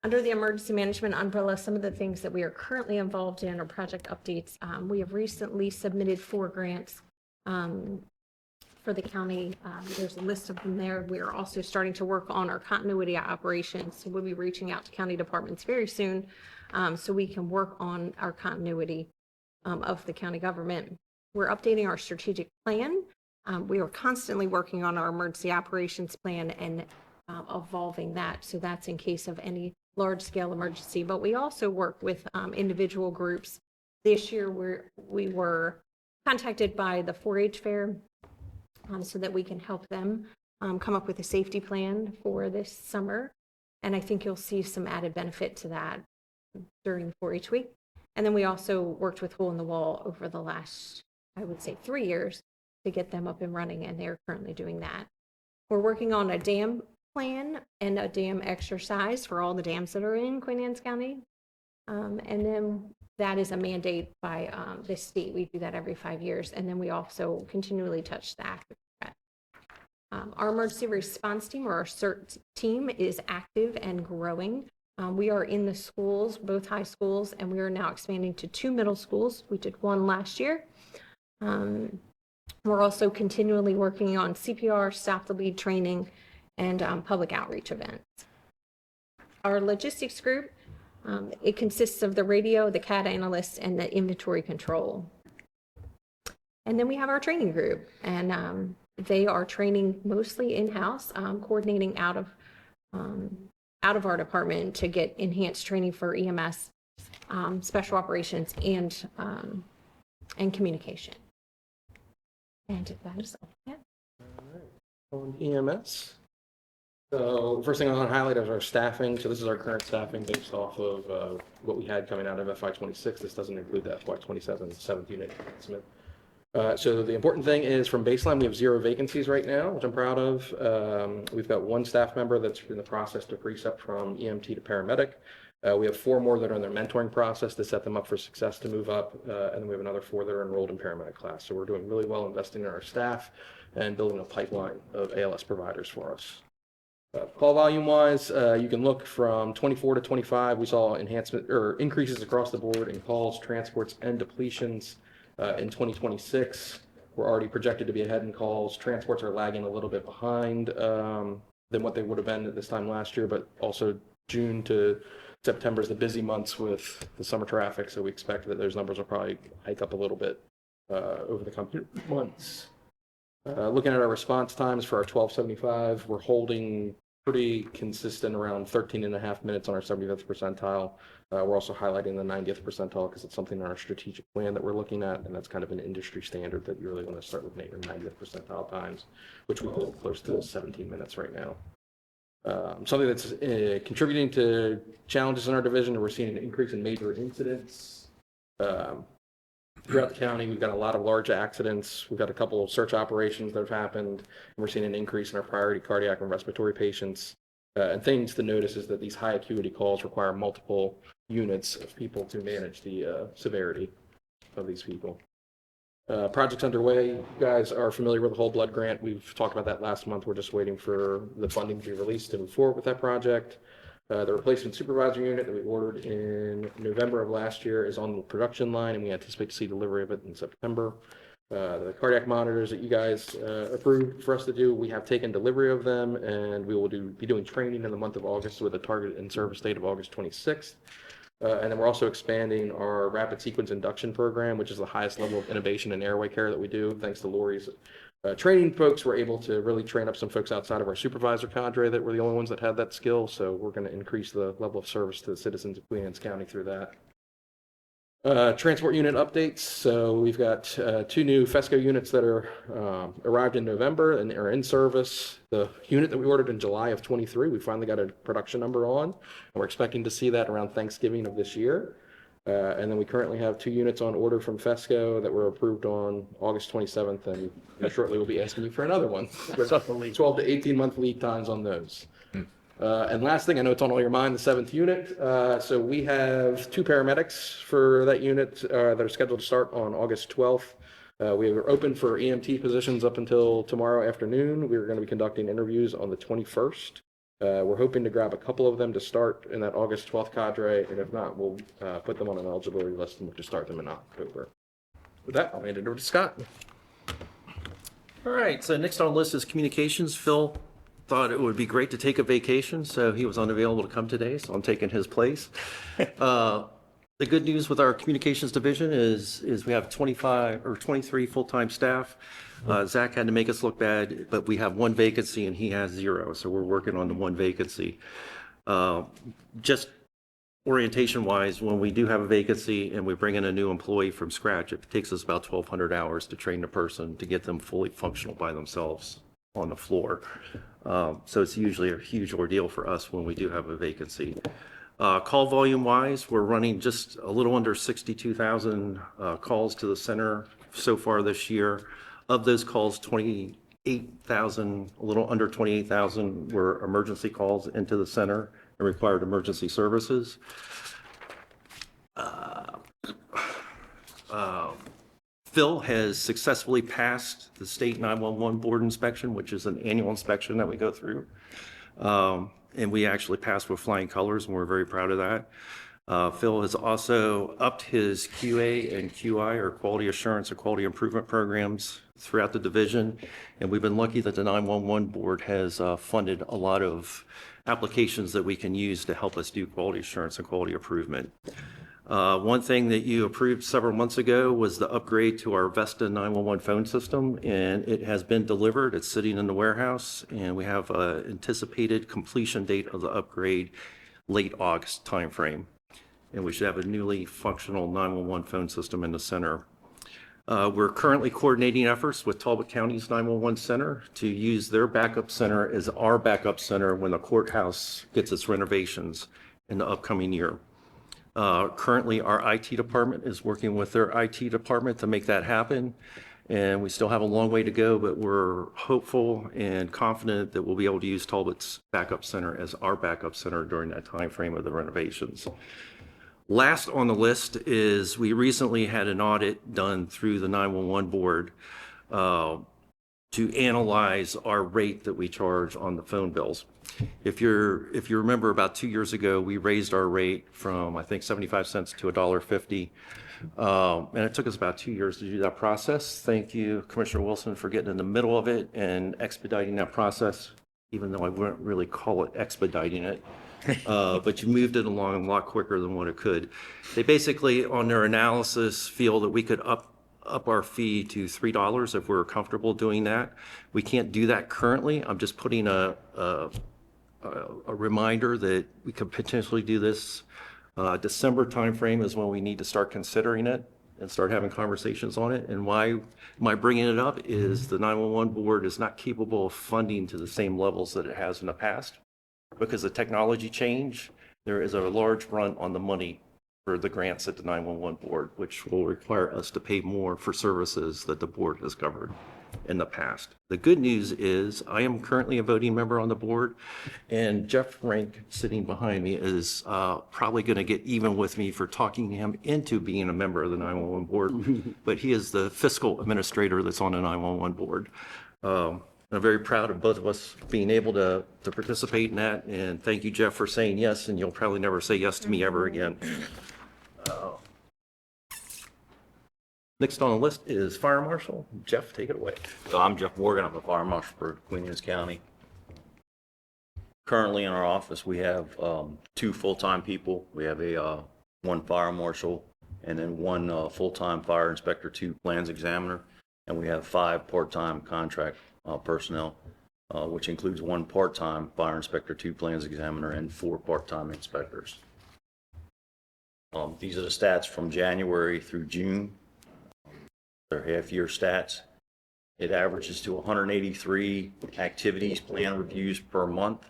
Under the emergency management umbrella, some of the things that we are currently involved in are project updates. We have recently submitted 4 grants for the county. There's a list of them there. We are also starting to work on our continuity operations. So we'll be reaching out to county departments very soon so we can work on our continuity of the county government. We're updating our strategic plan. We are constantly working on our emergency operations plan and evolving that. So that's in case of any large scale emergency, but we also work with individual groups. This year we were contacted by the 4-H fair so that we can help them come up with a safety plan for this summer. And I think you'll see some added benefit to that during 4-H week. And then we also worked with Hole in the Wall over the last, I would say, 3 years to get them up and running, and they're currently doing that. We're working on a dam plan and a dam exercise for all the dams that are in Queen Anne's County. And then that is a mandate by the state. We do that every 5 years. And then we also continually touch the active threat. Our emergency response team, or our CERT team, is active and growing. We are in the schools, both high schools, and we are now expanding to 2 middle schools. We did 1 last year. We're also continually working on CPR, stop the bleed training, and public outreach events. Our logistics group, it consists of the radio, the CAD analyst, and the inventory control. And then we have our training group, and they are training mostly in-house, coordinating out of our department to get enhanced training for EMS, special operations, and communication. And that is all. Yeah. On EMS. So the first thing I want to highlight is our staffing. So this is our current staffing based off of what we had coming out of FY26. This doesn't include the FY27 17 announcement. So the important thing is from baseline, we have 0 vacancies right now, which I'm proud of. We've got 1 staff member that's in the process to precept from EMT to paramedic. We have 4 more that are in their mentoring process to set them up for success to move up. And then we have another 4 that are enrolled in paramedic class. So we're doing really well investing in our staff and building a pipeline of ALS providers for us. Call volume wise, you can look from 24 to 25. We saw enhancement or increases across the board in calls, transports, and depletions. In 2026, we're already projected to be ahead in calls. Transports are lagging a little bit behind than what they would have been at this time last year, but also June to September is the busy months with the summer traffic, so we expect that those numbers will probably hike up a little bit over the coming months. Looking at our response times for our 1275, we're holding pretty consistent around 13.5 minutes on our 75th percentile. We're also highlighting the 90th percentile because it's something in our strategic plan that we're looking at, and that's kind of an industry standard that you really want to start looking at your 90th percentile times, which we hold close to 17 minutes right now. Something that's contributing to challenges in our division, we're seeing an increase in major incidents. Throughout the county, we've got a lot of large accidents. We've got a couple of search operations that have happened, and we're seeing an increase in our priority cardiac and respiratory patients. And things to notice is that these high acuity calls require multiple units of people to manage the severity of these people. Projects underway. You guys are familiar with the whole blood grant. We've talked about that last month. We're just waiting for the funding to be released to move forward with that project. The replacement supervisor unit that we ordered in November of last year is on the production line, and we anticipate to see delivery of it in September. The cardiac monitors that you guys approved for us to do, we have taken delivery of them, and we will be doing training in the month of August with a target in-service date of August 26th. And then we're also expanding our rapid sequence induction program, which is the highest level of innovation in airway care that we do, thanks to Lori's training folks, we're able to really train up some folks outside of our supervisor cadre that were the only ones that had that skill. So we're going to increase the level of service to the citizens of Queen Anne's County through that. Transport unit updates. So we've got 2 new FESCO units that are arrived in November and are in service. The unit that we ordered in July of 23, we finally got a production number on, and we're expecting to see that around Thanksgiving of this year. And then we currently have 2 units on order from FESCO that were approved on August 27th, and shortly we'll be asking you for another one. 12 to 18 month lead times on those. And last thing, I know it's on all your mind, the 7th unit. So we have 2 paramedics for that unit that are scheduled to start on August 12th. We are open for EMT positions up until tomorrow afternoon. We're going to be conducting interviews on the 21st. We're hoping to grab a couple of them to start in that August 12th cadre, and if not, we'll put them on an eligibility list and look to start them in October. With that, I'll hand it over to Scott. All right, so next on the list is communications. Phil thought it would be great to take a vacation, so he was unavailable to come today, so I'm taking his place. The good news with our communications division is we have 25 or 23 full-time staff. Zach had to make us look bad, but we have 1 vacancy and he has 0, so we're working on the 1 vacancy. Just orientation-wise, when we do have a vacancy and we bring in a new employee from scratch, it takes us about 1,200 hours to train the person to get them fully functional by themselves on the floor. So it's usually a huge ordeal for us when we do have a vacancy. Call volume wise, we're running just a little under 62,000 calls to the center so far this year. Of those calls, 28,000, a little under 28,000 were emergency calls into the center and required emergency services. Phil has successfully passed the state 911 board inspection, which is an annual inspection that we go through. And we actually passed with flying colors, and we're very proud of that. Phil has also upped his QA and QI, or quality assurance or quality improvement programs throughout the division. And we've been lucky that the 911 board has funded a lot of applications that we can use to help us do quality assurance and quality improvement. One thing that you approved several months ago was the upgrade to our Vesta 911 phone system, and it has been delivered. It's sitting in the warehouse, and we have an anticipated completion date of the upgrade late August timeframe. And we should have a newly functional 911 phone system in the center. We're currently coordinating efforts with Talbot County's 911 center to use their backup center as our backup center when the courthouse gets its renovations in the upcoming year. Currently, our IT department is working with their IT department to make that happen. And we still have a long way to go, but we're hopeful and confident that we'll be able to use Talbot's backup center as our backup center during that time frame of the renovations. Last on the list is we recently had an audit done through the 911 board to analyze our rate that we charge on the phone bills. If you remember, about 2 years ago, we raised our rate from, I think, 75 cents to $1.50. And it took us about 2 years to do that process. Thank you, Commissioner Wilson, for getting in the middle of it and expediting that process, even though I wouldn't really call it expediting it. But you moved it along a lot quicker than what it could. They basically, on their analysis, feel that we could up our fee to $3 if we're comfortable doing that. We can't do that currently. I'm just putting a reminder that we could potentially do this. December timeframe is when we need to start considering it and start having conversations on it. And why am I bringing it up is the 911 board is not capable of funding to the same levels that it has in the past. Because of technology change, there is a large run on the money for the grants at the 911 board, which will require us to pay more for services that the board has covered in the past. The good news is I am currently a voting member on the board, and Jeff Rank, sitting behind me, is probably going to get even with me for talking him into being a member of the 911 board, but he is the fiscal administrator that's on the 911 board. I'm very proud of both of us being able to participate in that, and thank you, Jeff, for saying yes, and you'll probably never say yes to me ever again. Next on the list is Fire Marshal. Jeff, take it away. So I'm Jeff Morgan. I'm a fire marshal for Queen Anne's County. Currently in our office, we have 2 full-time people. We have a 1 fire marshal and then 1 full-time fire inspector, 2 plans examiner. and we have 5 part-time contract personnel, which includes 1 part-time fire inspector, 2 plans examiner, and 4 part-time inspectors. These are the stats from January through June. They're half-year stats. It averages to 183 activities plan reviews per month,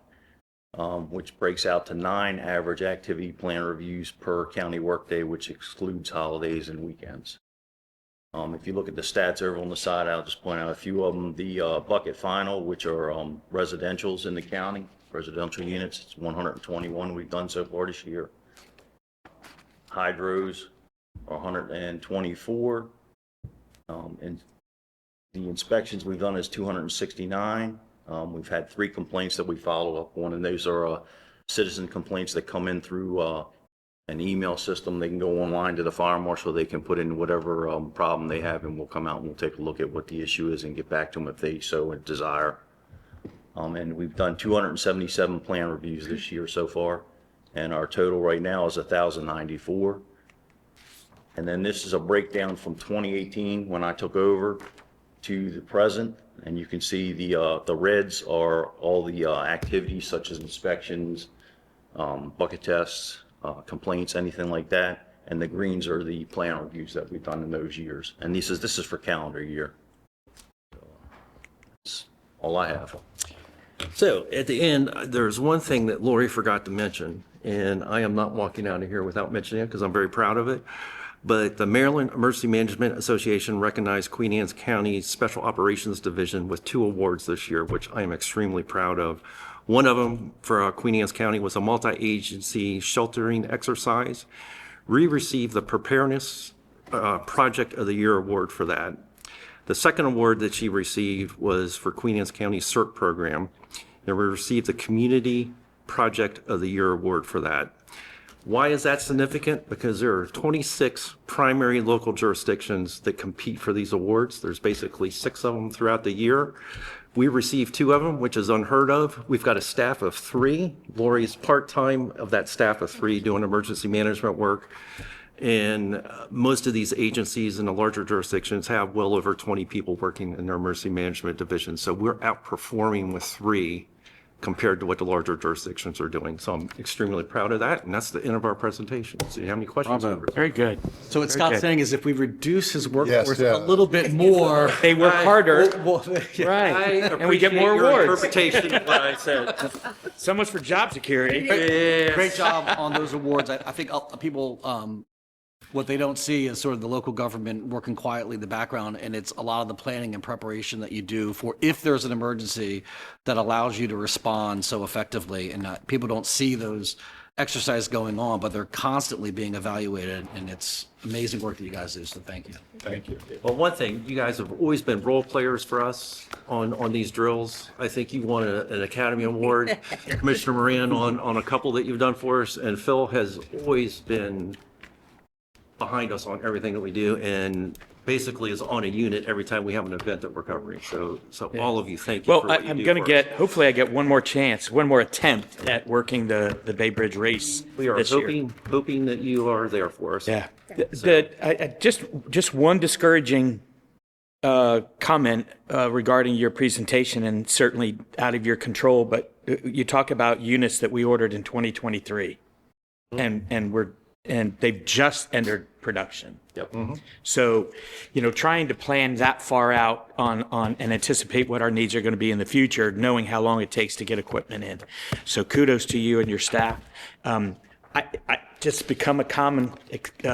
which breaks out to 9 average activity plan reviews per county workday, which excludes holidays and weekends. If you look at the stats over on the side, I'll just point out a few of them. The bucket final, which are residentials in the county, residential units, it's 121 we've done so far this year. Hydros are 124. And the inspections we've done is 269. We've had 3 complaints that we follow up on, and those are citizen complaints that come in through an email system. They can go online to the fire marshal, they can put in whatever problem they have, and we'll come out and we'll take a look at what the issue is and get back to them if they so desire. And we've done 277 plan reviews this year so far, and our total right now is 1,094. And then this is a breakdown from 2018 when I took over to the present, and you can see the reds are all the activities such as inspections, bucket tests, complaints, anything like that, and the greens are the plan reviews that we've done in those years. And this is for calendar year. That's all I have. So at the end, there's one thing that Lori forgot to mention, and I am not walking out of here without mentioning it because I'm very proud of it. But the Maryland Emergency Management Association recognized Queen Anne's County Special Operations Division with 2 awards this year, which I am extremely proud of. One of them for Queen Anne's County was a multi-agency sheltering exercise. We received the Preparedness Project of the Year award for that. The second award that she received was for Queen Anne's County CERT program, and we received the Community Project of the Year award for that. Why is that significant? Because there are 26 primary local jurisdictions that compete for these awards. There's basically 6 of them throughout the year. We received 2 of them, which is unheard of. We've got a staff of 3. Lori's part-time of that staff of 3 doing emergency management work. And most of these agencies in the larger jurisdictions have well over 20 people working in their emergency management division. So we're outperforming with 3 compared to what the larger jurisdictions are doing. So I'm extremely proud of that, and that's the end of our presentation. So you have any questions? Very good. So what Very Scott's good. saying is if we reduce his workforce Yes, yeah. a little bit more. They work harder, Yeah. right, and we get more your awards. interpretation of what I said. So much for job security. Great job on those awards. I think people, what they don't see is sort of the local government working quietly in the background, and it's a lot of the planning and preparation that you do for if there's an emergency that allows you to respond so effectively. And people don't see those exercises going on, but they're constantly being evaluated, and it's amazing work that you guys do, so thank you. Thank you. Well, one thing, you guys have always been role players for us on these drills. I think you won an Academy Award, Commissioner Moran, on a couple that you've done for us, and Phil has always been behind us on everything that we do, and basically is on a unit every time we have an event that we're covering. So all of you, thank you for Well, what you I'm do going to for us. get, hopefully I get one more chance, one more attempt at working the Bay Bridge race We are this year. hoping that you are there for us. Yeah. Just one discouraging comment regarding your presentation, and certainly out of your control, but you talk about units that we ordered in 2023, and they've just entered production. Yep. So, trying to plan that far out on and anticipate what our needs are going to be in the future, knowing how long it takes to get equipment in. So kudos to you and your staff. I just become a common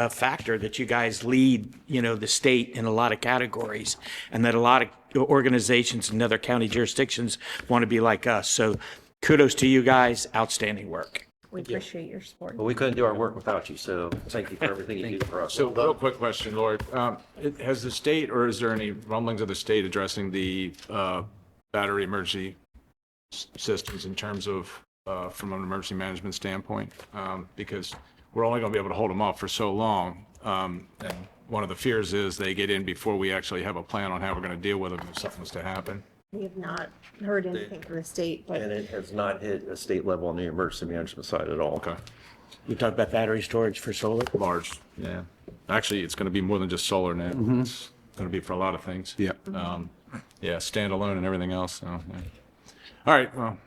factor that you guys lead, the state in a lot of categories, and that a lot of organizations in other county jurisdictions want to be like us. So kudos to you guys. Outstanding work. We appreciate your support. Well, we couldn't do our work without you, so thank you for everything you do for us. So real quick question, Lord. Has the state, or is there any rumblings of the state addressing the battery emergency systems in terms of, from an emergency management standpoint? Because we're only going to be able to hold them up for so long. And one of the fears is they get in before we actually have a plan on how we're going to deal with them if something was to happen. We have not heard anything from the state, but And it has not hit a state level on the emergency management side at all. Okay. You talk about battery storage for solar? Large, yeah. Actually, it's going to be more than just solar now. It's going to be for a lot of things. Yeah. Yeah, standalone and everything else. So, yeah. All right, well,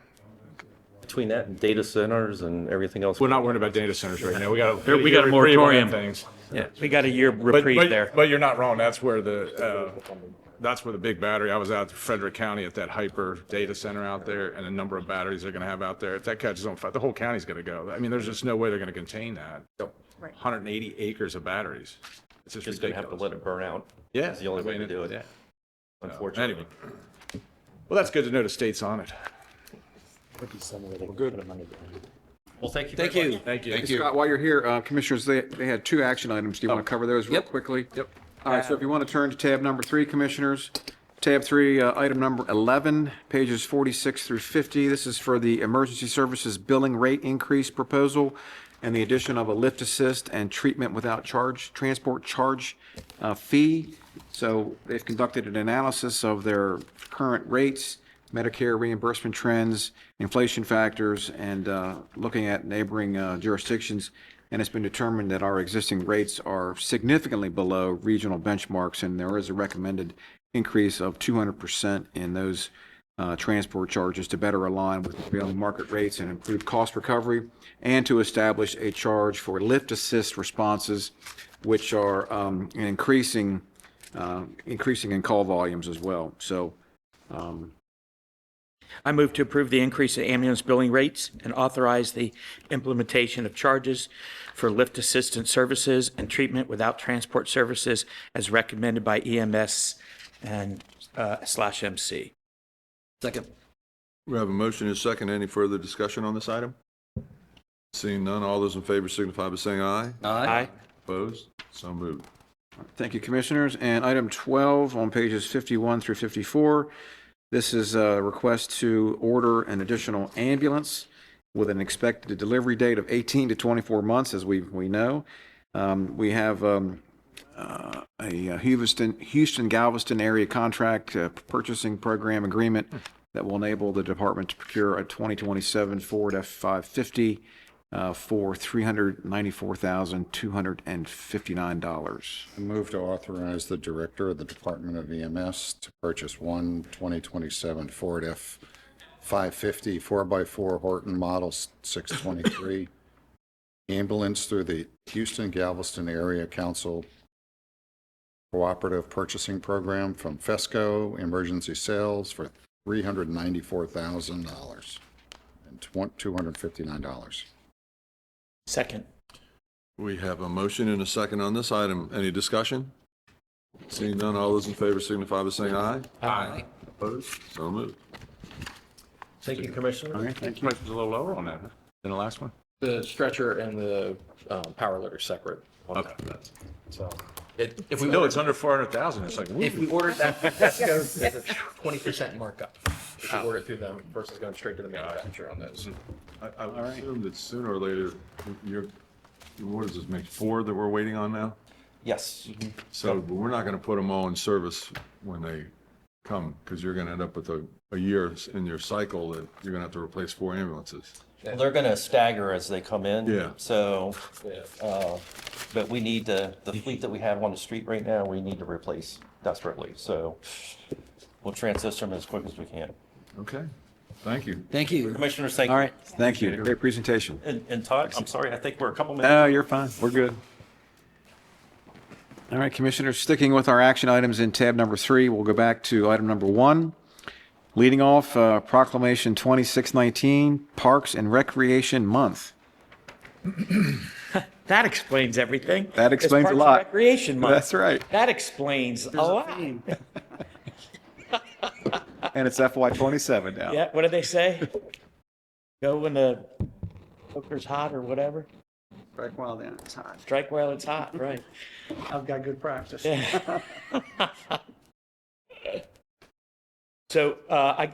Between that and data centers and everything else. we're not worried about data centers right now. We got a moratorium. Things. Yeah, we got a year reprieve there. But you're not wrong. That's where the big battery. I was out to Frederick County at that hyper data center out there, and a number of batteries they're going to have out there. If that catches on fire, the whole county's going to go. I mean, there's just no way they're going to contain that. 180 acres of batteries. It's just Just gonna ridiculous. have to let it burn out. Yeah, That's the only way to do it. Yeah. Unfortunately. Anyway, well, that's good to know the state's on it. Well, thank you. Thank you. Thank you. Hey, Scott, while you're here, Commissioners, they had 2 action items. Do you want to cover those real quickly? Yep. All right, so if you want to turn to tab number 3, Commissioners. Tab 3, item number 11, pages 46 through 50. This is for the Emergency Services Billing Rate Increase Proposal and the addition of a lift assist and treatment without charge, transport charge fee. So they've conducted an analysis of their current rates, Medicare reimbursement trends, inflation factors, and looking at neighboring jurisdictions. And it's been determined that our existing rates are significantly below regional benchmarks, and there is a recommended increase of 200% in those transport charges to better align with prevailing market rates and improve cost recovery, and to establish a charge for lift assist responses, which are increasing in call volumes as well. So I move to approve the increase in ambulance billing rates and authorize the implementation of charges for lift assistance services and treatment without transport services as recommended by EMS and /MC. Second. We have a motion and a second. Any further discussion on this item? Seeing none, all those in favor signify by saying aye. Aye. Opposed? So moved. thank you, Commissioners. And item 12 on pages 51 through 54. This is a request to order an additional ambulance with an expected delivery date of 18 to 24 months, as we know. We have a Houston-Galveston area contract purchasing program agreement that will enable the department to procure a 2027 Ford F-550 for $394,259. I move to authorize the Director of the Department of EMS to purchase one 2027 Ford F-550 4x4 Horton Model 623 ambulance through the Houston-Galveston Area Council Cooperative Purchasing Program from FESCO Emergency Sales for $394,000 and $259. Second. We have a motion and a second on this item. Any discussion? Seeing none, all those in favor signify by saying aye. Aye. Opposed? So moved. Thank you, Commissioner. All right, thank you. Price was a little lower on that than the last one. The stretcher and the power loader separate. Okay. So if we No, ordered, it's under 400,000. It's like, if we ordered that, that goes as a 20% markup. If we order it through them versus going straight to the manufacturer on those. I would assume that sooner or later, what does this make, 4 that we're waiting on now? Yes. So we're not going to put them all in service when they come, because you're going to end up with a year in your cycle that you're going to have to replace 4 ambulances. Well, they're going to stagger as they come in. Yeah. So, but we need the fleet that we have on the street right now, we need to replace desperately. So we'll transition them as quick as we can. Okay, thank you. Thank you. Commissioners, thank you. All right, thank you. Great presentation. And Todd, I'm sorry, I think we're a couple minutes. No, you're fine. We're good. All right, Commissioners, sticking with our action items in tab number 3, we'll go back to item number 1. Leading off, Proclamation 2619, Parks and Recreation Month. That explains everything. That It's explains a Parks and lot. Recreation Month. That's right. That explains a lot. And it's FY27 now. Yeah, what did they say? Go when the poker's hot or whatever. Strike while the iron's hot. Strike while it's hot, right. I've got good practice. Yeah. So,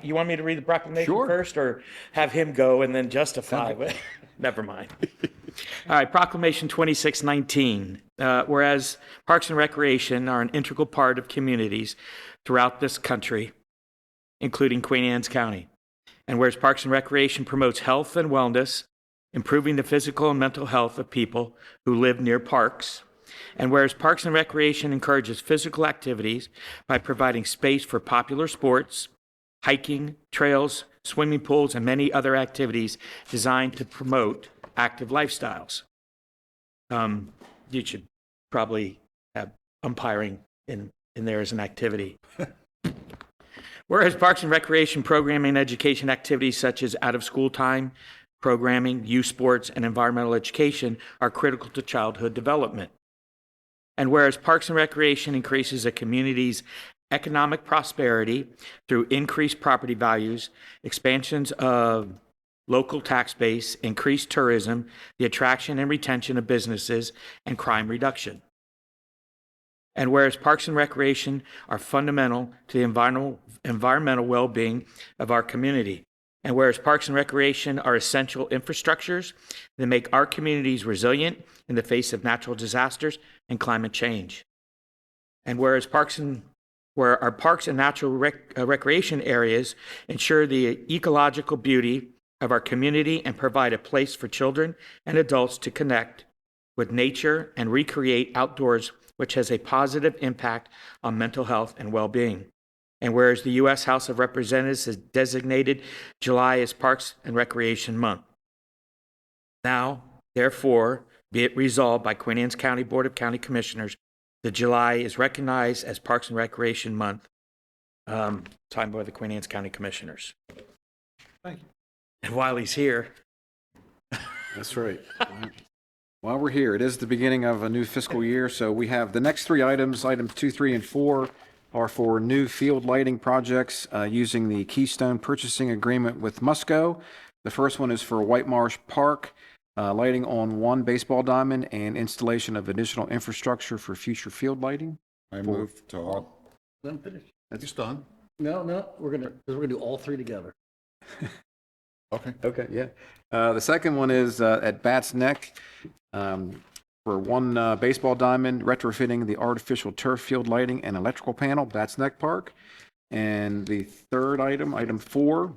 you want me to read the proclamation Sure. first, or have him go and then justify? Never mind. All right, Proclamation 2619. Whereas Parks and Recreation are an integral part of communities throughout this country, including Queen Anne's County. And whereas Parks and Recreation promotes health and wellness, improving the physical and mental health of people who live near parks, And whereas Parks and Recreation encourages physical activities by providing space for popular sports, hiking, trails, swimming pools, and many other activities designed to promote active lifestyles. You should probably have umpiring in there as an activity. Whereas Parks and Recreation programming and education activities such as out-of-school time, programming, youth sports, and environmental education are critical to childhood development. And whereas Parks and Recreation increases a community's economic prosperity through increased property values, expansions of local tax base, increased tourism, the attraction and retention of businesses, and crime reduction. And whereas Parks and Recreation are fundamental to the environmental well-being of our community. And whereas Parks and Recreation are essential infrastructures that make our communities resilient in the face of natural disasters and climate change. And whereas where our parks and natural recreation areas ensure the ecological beauty of our community and provide a place for children and adults to connect with nature and recreate outdoors, which has a positive impact on mental health and well-being. And whereas the U.S. House of Representatives has designated July as Parks and Recreation Month. Now, therefore, be it resolved by Queen Anne's County Board of County Commissioners that July is recognized as Parks and Recreation Month, signed by the Queen Anne's County Commissioners. Thank you. And while he's here. That's right. While we're here, it is the beginning of a new fiscal year, so we have the next three items, items 2, 3, and 4, are for new field lighting projects using the Keystone Purchasing Agreement with Musco. The first one is for White Marsh Park, lighting on one baseball diamond and installation of additional infrastructure for future field lighting. I move to all. Let him finish. That's done. No, we're gonna do all three together. Okay. Yeah. The second one is at Bats Neck for one baseball diamond, retrofitting the artificial turf field lighting and electrical panel, Bats Neck Park. And the third item, item 4,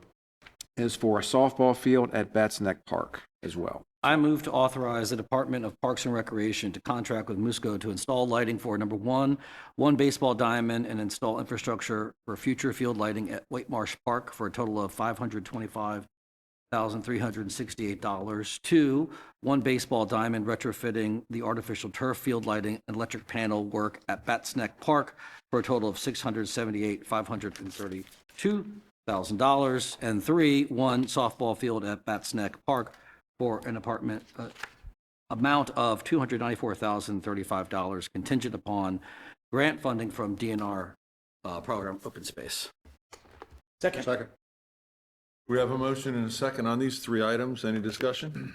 is for a softball field at Bats Neck Park as well. I move to authorize the Department of Parks and Recreation to contract with Musco to install lighting for number one baseball diamond and install infrastructure for future field lighting at White Marsh Park for a total of $525,368. 2, one baseball diamond retrofitting the artificial turf field lighting and electric panel work at Bats Neck Park for a total of $678,532. And 3, one softball field at Bats Neck Park for an amount of $294,035 contingent upon grant funding from DNR program Open Space. Second. We have a motion and a second on these three items. Any discussion?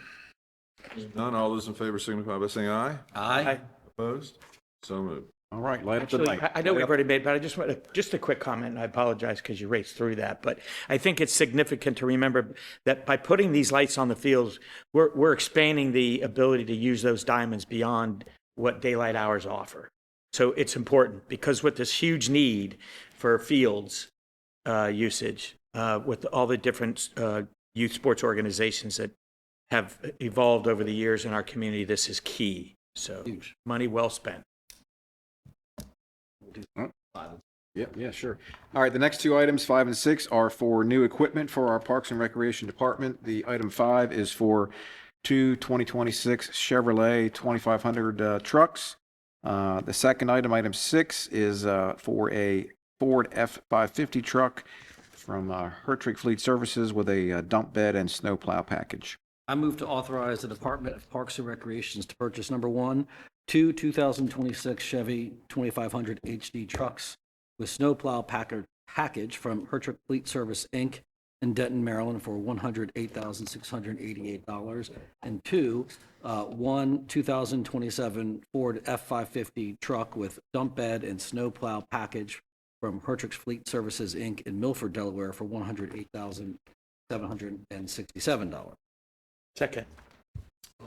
None. All those in favor signify by saying aye. Aye. Opposed? So moved. All right, light up the Actually, night. I know we've already made, but I just want just a quick comment, and I apologize because you raced through that, but I think it's significant to remember that by putting these lights on the fields, we're expanding the ability to use those diamonds beyond what daylight hours offer. So it's important because with this huge need for fields usage, with all the different youth sports organizations that have evolved over the years in our community, this is key. So Huge. Money well spent. Yeah, sure. All right, the next two items, 5 and 6, are for new equipment for our Parks and Recreation Department. The item 5 is for two 2026 Chevrolet 2500 trucks. The second item, item 6, is for a Ford F-550 truck from Hertrick Fleet Services with a dump bed and snowplow package. I move to authorize the Department of Parks and Recreations to purchase number one, two 2026 Chevy 2500 HD trucks with snowplow package from Hertrick Fleet Service, Inc. in Denton, Maryland for $108,688. And 2, one 2027 Ford F-550 truck with dump bed and snowplow package from Hertrick Fleet Services, Inc. in Milford, Delaware for $108,767. Second.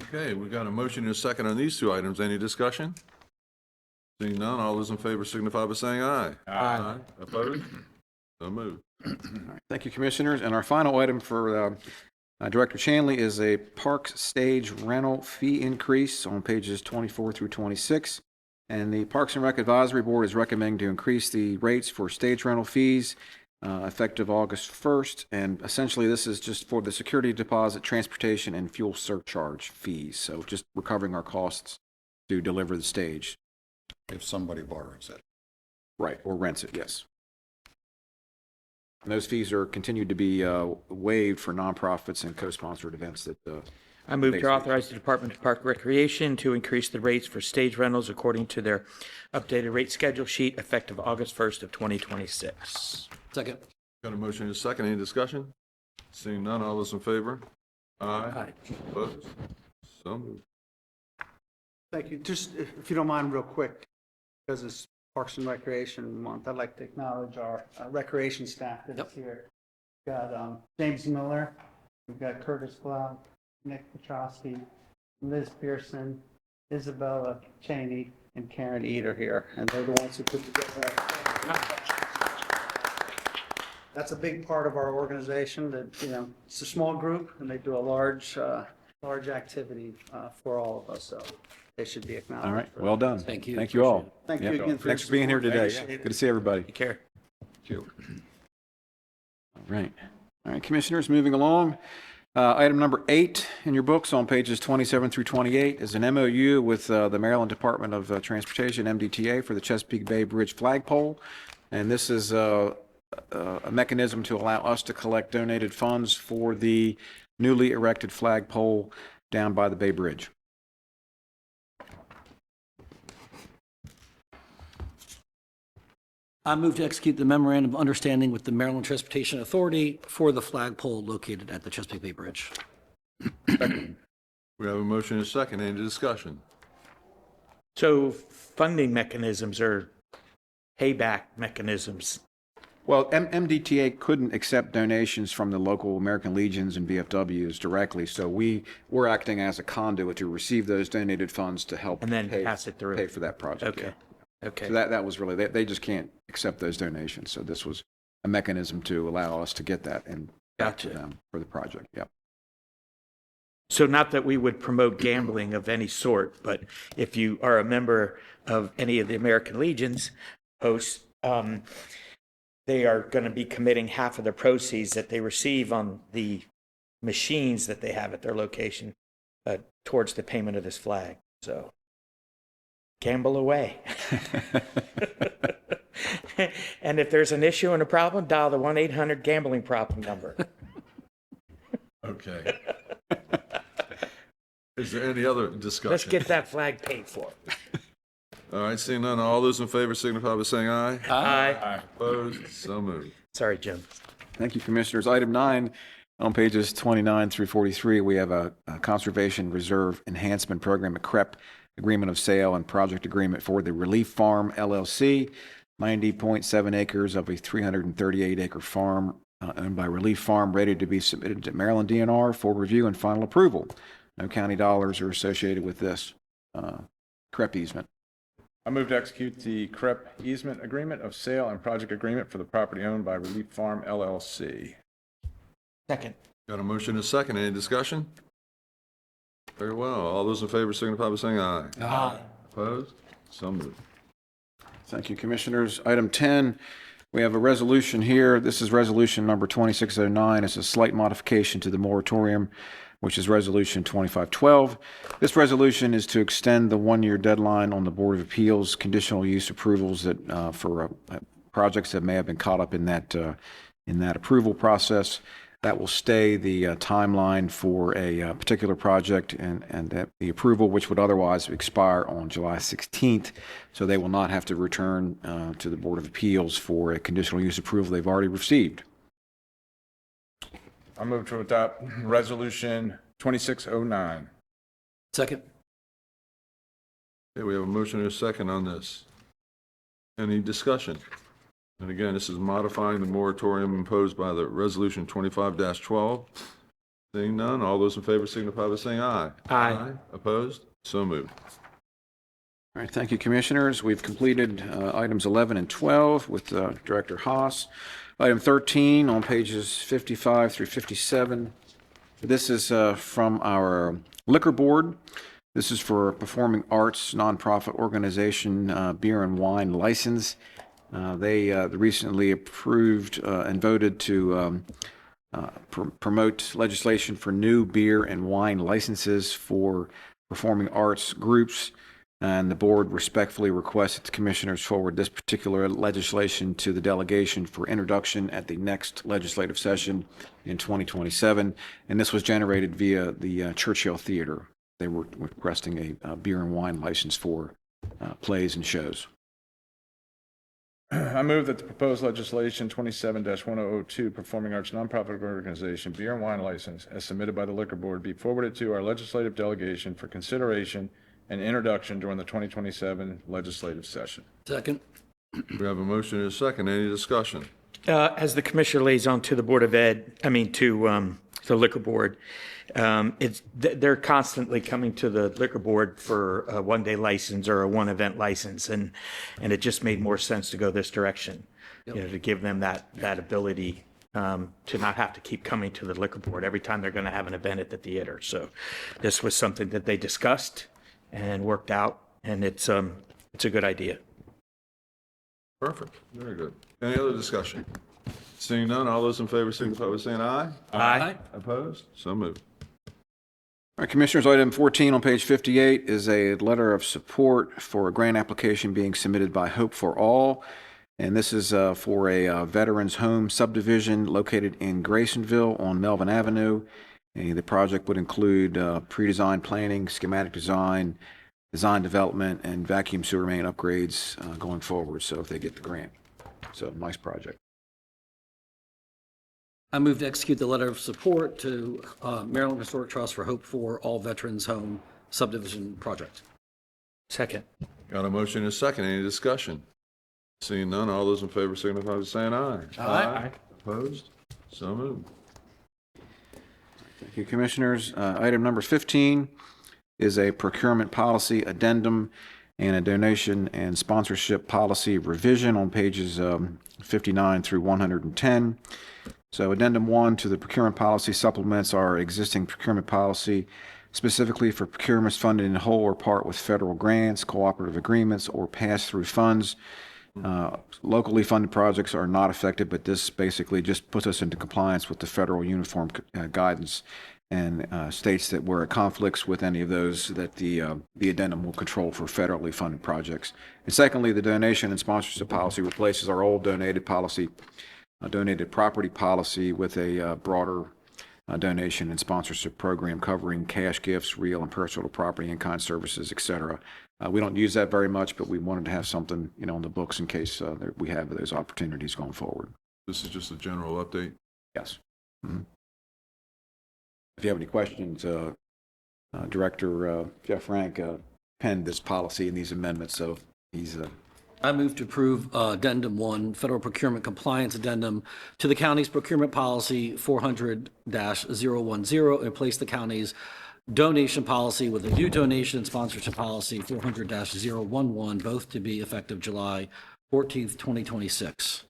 Okay, we've got a motion and a second on these two items. Any discussion? Seeing none, all those in favor signify by saying aye. Aye. Opposed? So moved. All right, thank you, Commissioners. And our final item for Director Chanley is a parks stage rental fee increase on pages 24 through 26. And the Parks and Rec Advisory Board is recommending to increase the rates for stage rental fees effective August 1st. And essentially, this is just for the security deposit, transportation, and fuel surcharge fees. So just recovering our costs to deliver the stage. If somebody borrows it. Right, or rents it, yes. And those fees are continued to be waived for nonprofits and co-sponsored events that. I move to authorize the Department of Park Recreation to increase the rates for stage rentals according to their updated rate schedule sheet effective August 1st of 2026. Second. Got a motion and a second. Any discussion? Seeing none, all those in favor? Aye. Opposed? So moved. Thank you. Just if you don't mind, real quick, because it's Parks and Recreation Month, I'd like to acknowledge our recreation staff that's here. We've got James Miller, we've got Curtis Blau, Nick Petrosky, Liz Pearson, Isabella Cheney, and Karen Eder here, and they're the ones who put together. That's a big part of our organization. That it's a small group, and they do a large activity for all of us. So they should be acknowledged. All right, well done. Thank you. Thank you all. Thank you again for Thanks for being here today. Good to see everybody. Take care. Thank you. All right, Commissioners, moving along. Item number 8 in your books on pages 27 through 28 is an MOU with the Maryland Department of Transportation, MDTA, for the Chesapeake Bay Bridge flagpole. And this is a mechanism to allow us to collect donated funds for the newly erected flagpole down by the Bay Bridge. I move to execute the memorandum of understanding with the Maryland Transportation Authority for the flagpole located at the Chesapeake Bay Bridge. We have a motion and a second. Any discussion? So funding mechanisms or payback mechanisms. Well, MDTA couldn't accept donations from the local American Legions and VFWs directly, so we're acting as a conduit to receive those donated funds to help And then pass it through. pay for that project. Okay. Yeah. Okay. So that was really, they just can't accept those donations. So this was a mechanism to allow us to get that and back to Gotcha. them for the project. Yep. So not that we would promote gambling of any sort, but if you are a member of any of the American Legions hosts, they are going to be committing half of the proceeds that they receive on the machines that they have at their location towards the payment of this flag. So gamble away. And if there's an issue and a problem, dial the 1-800-GAMBLING problem number. Okay. Is there any other discussion? Let's get that flag paid for. All right, seeing none, all those in favor signify by saying aye. Aye. Opposed? So moved. Sorry, Jim. Thank you, Commissioners. Item 9 on pages 29 through 43, we have a Conservation Reserve Enhancement Program, a CREP agreement of sale and project agreement for the Relief Farm LLC, 90.7 acres of a 338-acre farm owned by Relief Farm, ready to be submitted to Maryland DNR for review and final approval. No county dollars are associated with this CREP easement. I move to execute the CREP easement agreement of sale and project agreement for the property owned by Relief Farm LLC. Second. Got a motion and a second. Any discussion? Very well. All those in favor signify by saying aye. Aye. Opposed? So moved. Thank you, Commissioners. Item 10, we have a resolution here. This is resolution number 2609. It's a slight modification to the moratorium, which is resolution 2512. This resolution is to extend the one-year deadline on the Board of Appeals conditional use approvals that for projects that may have been caught up in that approval process. That will stay the timeline for a particular project and that the approval, which would otherwise expire on July 16th. So they will not have to return to the Board of Appeals for a conditional use approval they've already received. I move to adopt resolution 2609. Second. Okay, we have a motion and a second on this. Any discussion? And again, this is modifying the moratorium imposed by the resolution 25-12. Seeing none, all those in favor signify by saying aye. Aye. Opposed? So moved. All right, thank you, Commissioners. We've completed items 11 and 12 with Director Haas. Item 13 on pages 55 through 57 This is from our liquor board. This is for Performing Arts Nonprofit Organization Beer and Wine License. They recently approved and voted to promote legislation for new beer and wine licenses for performing arts groups. And the board respectfully requests that the commissioners forward this particular legislation to the delegation for introduction at the next legislative session in 2027. And this was generated via the Churchill Theater. They were requesting a beer and wine license for plays and shows. I move that the proposed legislation 27-1002, Performing Arts Nonprofit Organization Beer and Wine License, as submitted by the Liquor Board, be forwarded to our legislative delegation for consideration and introduction during the 2027 legislative session. Second. We have a motion and a second. Any discussion? As the commissioner liaison to the Board of Ed, to the Liquor Board, they're constantly coming to the Liquor Board for a one-day license or a one-event license, and it just made more sense to go this direction, to give them that ability to not have to keep coming to the Liquor Board every time they're going to have an event at the theater. So this was something that they discussed and worked out, and it's a good idea. Perfect. Very good. Any other discussion? Seeing none, all those in favor signify by saying aye. Aye. Opposed? So moved. All right, Commissioners, item 14 on page 58 is a letter of support for a grant application being submitted by Hope for All. And this is for a veterans home subdivision located in Graysonville on Melvin Avenue. And the project would include pre-design planning, schematic design, design development, and vacuum sewer main upgrades going forward. So if they get the grant. So nice project. I move to execute the letter of support to Maryland Historic Trust for Hope for All Veterans Home Subdivision Project. Second. Got a motion and a second. Any discussion? Seeing none, all those in favor signify by saying aye. Aye. Opposed? So moved. Thank you, Commissioners. Item number 15 is a procurement policy addendum and a donation and sponsorship policy revision on pages 59 through 110. So addendum 1 to the procurement policy supplements our existing procurement policy, specifically for procurements funded in whole or part with federal grants, cooperative agreements, or pass-through funds. Locally funded projects are not affected, but this basically just puts us into compliance with the federal uniform guidance and states that where it conflicts with any of those, that the addendum will control for federally funded projects. And secondly, the donation and sponsorship policy replaces our old donated property policy with a broader donation and sponsorship program covering cash gifts, real and personal property, in-kind services, et cetera. We don't use that very much, but we wanted to have something, on the books in case we have those opportunities going forward. This is just a general update. Yes. Mm-hmm. If you have any questions, Director Jeff Frank penned this policy and these amendments, so he's I move to approve Addendum 1, Federal Procurement Compliance Addendum to the county's procurement policy 400-010, and replace the county's donation policy with a new donation and sponsorship policy 400-011, both to be effective July 14th, 2026.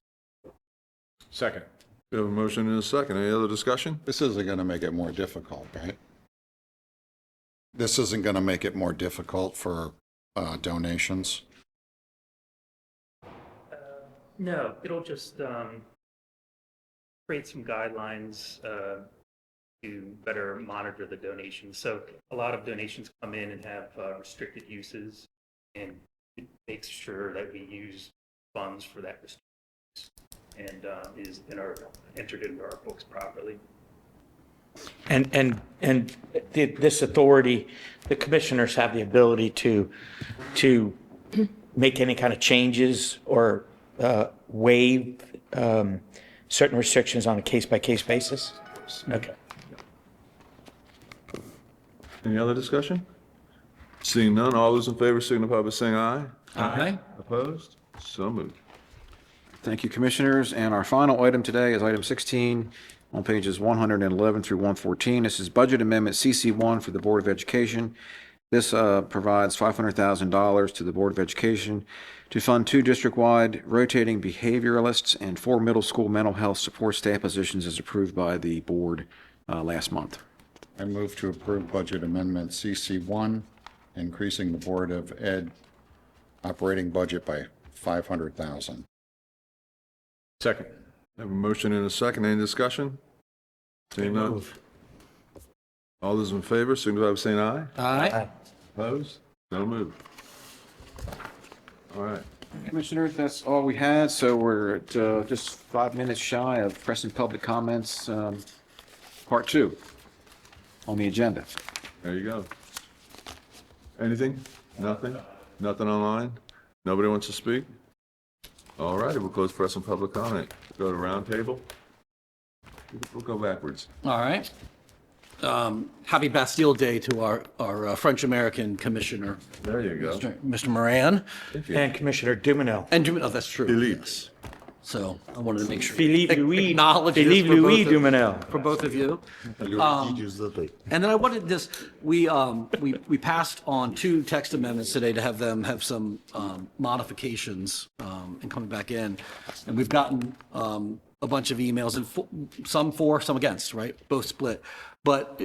Second. We have a motion and a second. Any other discussion? This isn't going to make it more difficult, right? This isn't going to make it more difficult for donations? No, it'll just create some guidelines to better monitor the donations. So a lot of donations come in and have restricted uses, and it makes sure that we use funds for that restricted use and is entered into our books properly. And this authority, the commissioners have the ability to make any kind of changes or waive certain restrictions on a case-by-case basis? Okay. Any other discussion? Seeing none, all those in favor signify by saying aye. Aye. Opposed? So moved. Thank you, Commissioners. And our final item today is item 16 on pages 111 through 114. This is Budget Amendment CC1 for the Board of Education. This provides $500,000 to the Board of Education to fund 2 district-wide rotating behavioralists and 4 middle school mental health support staff positions as approved by the board last month. I move to approve budget amendment CC1, increasing the Board of Ed operating budget by $500,000. Second. I have a motion and a second. Any discussion? Seeing none. All those in favor, signify by saying aye. Aye. Opposed? So moved. All right. Commissioners, that's all we had, so we're at just 5 minutes shy of pressing public comments, part 2 on the agenda. There you go. Anything? Nothing? Nothing online? Nobody wants to speak? All righty, we'll close press and public comment. Go to round table. We'll go backwards. All right. Happy Bastille Day to our French-American commissioner, There you go. Mr. Moran. And Commissioner Dumenil. And Dumenil, that's true. Philippe. Yes. So I wanted to make sure. Philippe Louis, Acknowledge this Philippe for both Louis of- Dumenil. For both of you. And then I wanted this, we passed on 2 text amendments today to have them have some modifications and coming back in. And we've gotten a bunch of emails, and some for, some against, right? Both split. But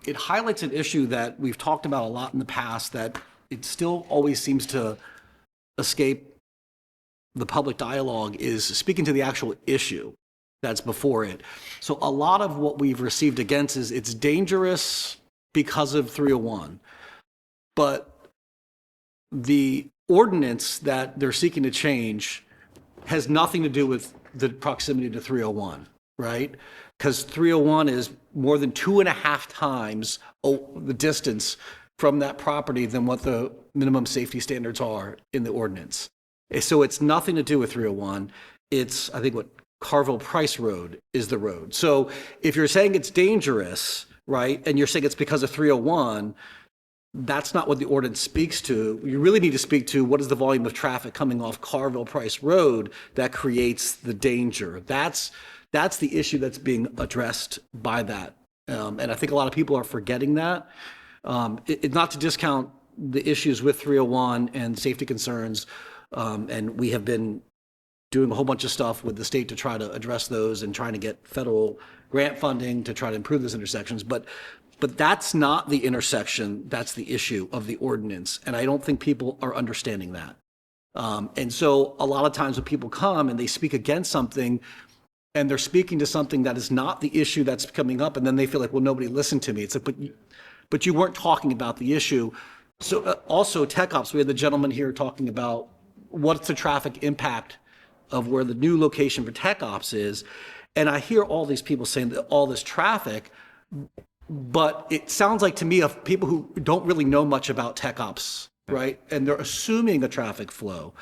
it highlights an issue that we've talked about a lot in the past, that it still always seems to escape the public dialogue, is speaking to the actual issue that's before it. So a lot of what we've received against is it's dangerous because of 301. But the ordinance that they're seeking to change has nothing to do with the proximity to 301, right? Because 301 is more than 2.5 times the distance from that property than what the minimum safety standards are in the ordinance. So it's nothing to do with 301. It's, I think, what Carville Price Road is the road. So if you're saying it's dangerous, right, and you're saying it's because of 301, that's not what the ordinance speaks to. You really need to speak to what is the volume of traffic coming off Carville Price Road that creates the danger. That's the issue that's being addressed by that. And I think a lot of people are forgetting that. Not to discount the issues with 301 and safety concerns, and we have been doing a whole bunch of stuff with the state to try to address those and trying to get federal grant funding to try to improve those intersections. But that's not the intersection, that's the issue of the ordinance. And I don't think people are understanding that. And so a lot of times when people come and they speak against something, and they're speaking to something that is not the issue that's coming up, and then they feel like, well, nobody listened to me. It's like, but you weren't talking about the issue. So also Tech Ops, we had the gentleman here talking about what's the traffic impact of where the new location for Tech Ops is. And I hear all these people saying that all this traffic, but it sounds like to me of people who don't really know much about Tech Ops, right? And they're assuming a traffic flow.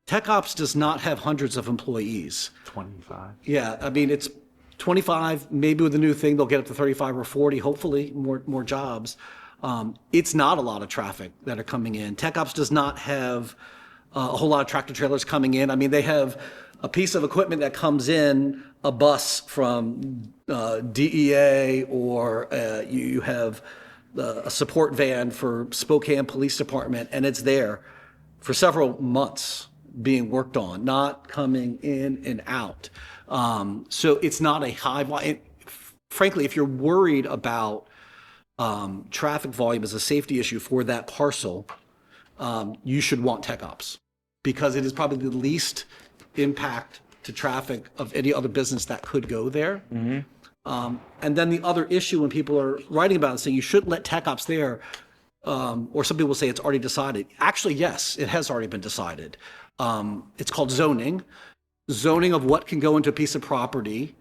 Tech Ops does not have hundreds of employees. 25. Yeah, I mean, it's 25, maybe with the new thing, they'll get up to 35 or 40, hopefully more jobs. It's not a lot of traffic that are coming in. Tech Ops does not have a whole lot of tractor trailers coming in. I mean, they have a piece of equipment that comes in, a bus from DEA, or you have a support van for Spokane Police Department, and it's there for several months being worked on, not coming in and out. So it's not a high volume. Frankly, if you're worried about traffic volume as a safety issue for that parcel, you should want Tech Ops, because it is probably the least impact to traffic of any other business that could go there. And then the other issue when people are writing about it saying you shouldn't let Tech Ops there, or some people say it's already decided. Actually, yes, it has already been decided. It's called zoning. Zoning of what can go into a piece of property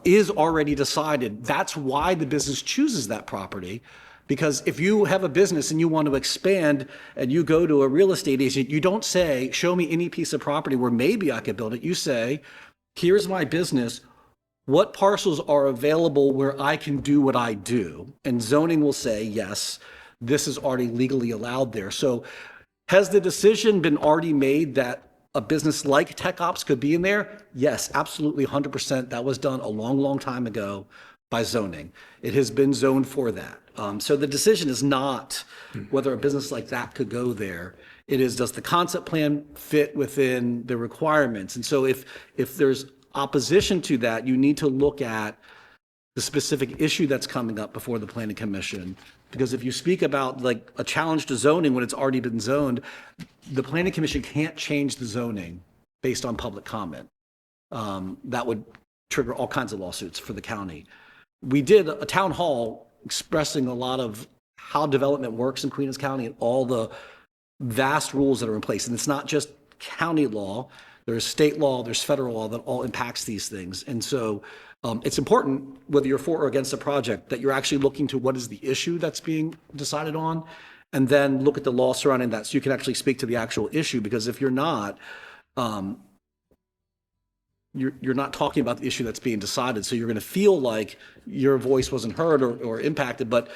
is already decided. That's why the business chooses that property. Because if you have a business and you want to expand and you go to a real estate agent, you don't say, show me any piece of property where maybe I could build it. You say, here's my business. What parcels are available where I can do what I do? And zoning will say, yes, this is already legally allowed there. So has the decision been already made that a business like Tech Ops could be in there? Yes, absolutely, 100%. That was done a long, long time ago by zoning. It has been zoned for that. So the decision is not whether a business like that could go there. It is, does the concept plan fit within the requirements? And so if there's opposition to that, you need to look at the specific issue that's coming up before the planning commission. Because if you speak about like a challenge to zoning when it's already been zoned, the planning commission can't change the zoning based on public comment. That would trigger all kinds of lawsuits for the county. We did a town hall expressing a lot of how development works in Queen Anne's County and all the vast rules that are in place. And it's not just county law, there's state law, there's federal law that all impacts these things. And so it's important, whether you're for or against a project, that you're actually looking to what is the issue that's being decided on, and then look at the law surrounding that so you can actually speak to the actual issue. Because if you're not, you're not talking about the issue that's being decided. So you're going to feel like your voice wasn't heard or impacted. But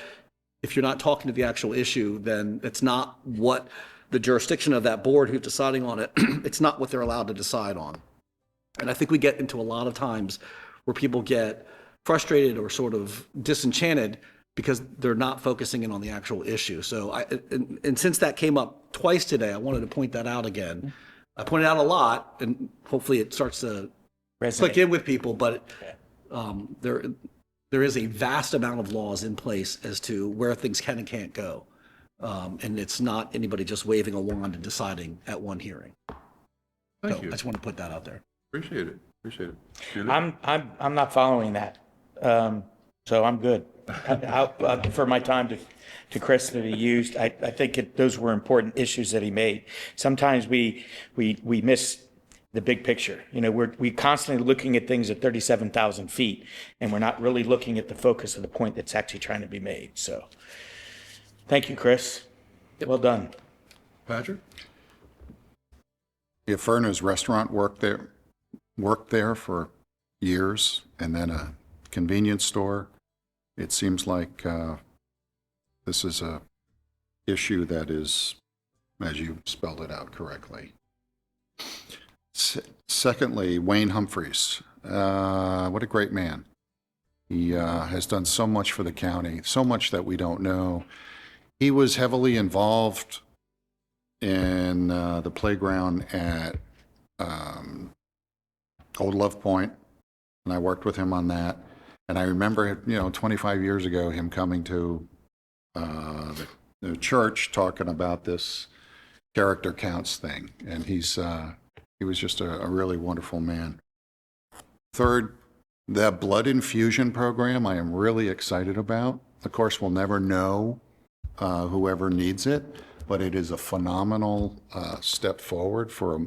if you're not talking to the actual issue, then it's not what the jurisdiction of that board who's deciding on it, it's not what they're allowed to decide on. And I think we get into a lot of times where people get frustrated or sort of disenchanted because they're not focusing in on the actual issue. So and since that came up twice today, I wanted to point that out again. I pointed out a lot, and hopefully it starts to click in with people, but there is a vast amount of laws in place as to where things can and can't go. And it's not anybody just waving a wand and deciding at one hearing. Thank you. I just want to put that out there. Appreciate it. Julie? I'm not following that. So I'm good. I'll prefer my time to Chris that he used. I think those were important issues that he made. Sometimes we miss the big picture. You know, we constantly looking at things at 37,000 feet, and we're not really looking at the focus of the point that's actually trying to be made. So thank you, Chris. Well done. Patrick? If Furna's Restaurant worked there for years, and then a convenience store. It seems like this is a issue that is, as you spelled it out correctly. Secondly, Wayne Humphreys. What a great man. He has done so much for the county, so much that we don't know. He was heavily involved in the playground at Old Love Point, and I worked with him on that. And I remember, 25 years ago, him coming to the church talking about this character counts thing, and he was just a really wonderful man. Third, the blood infusion program I am really excited about. Of course, we'll never know whoever needs it, but it is a phenomenal step forward for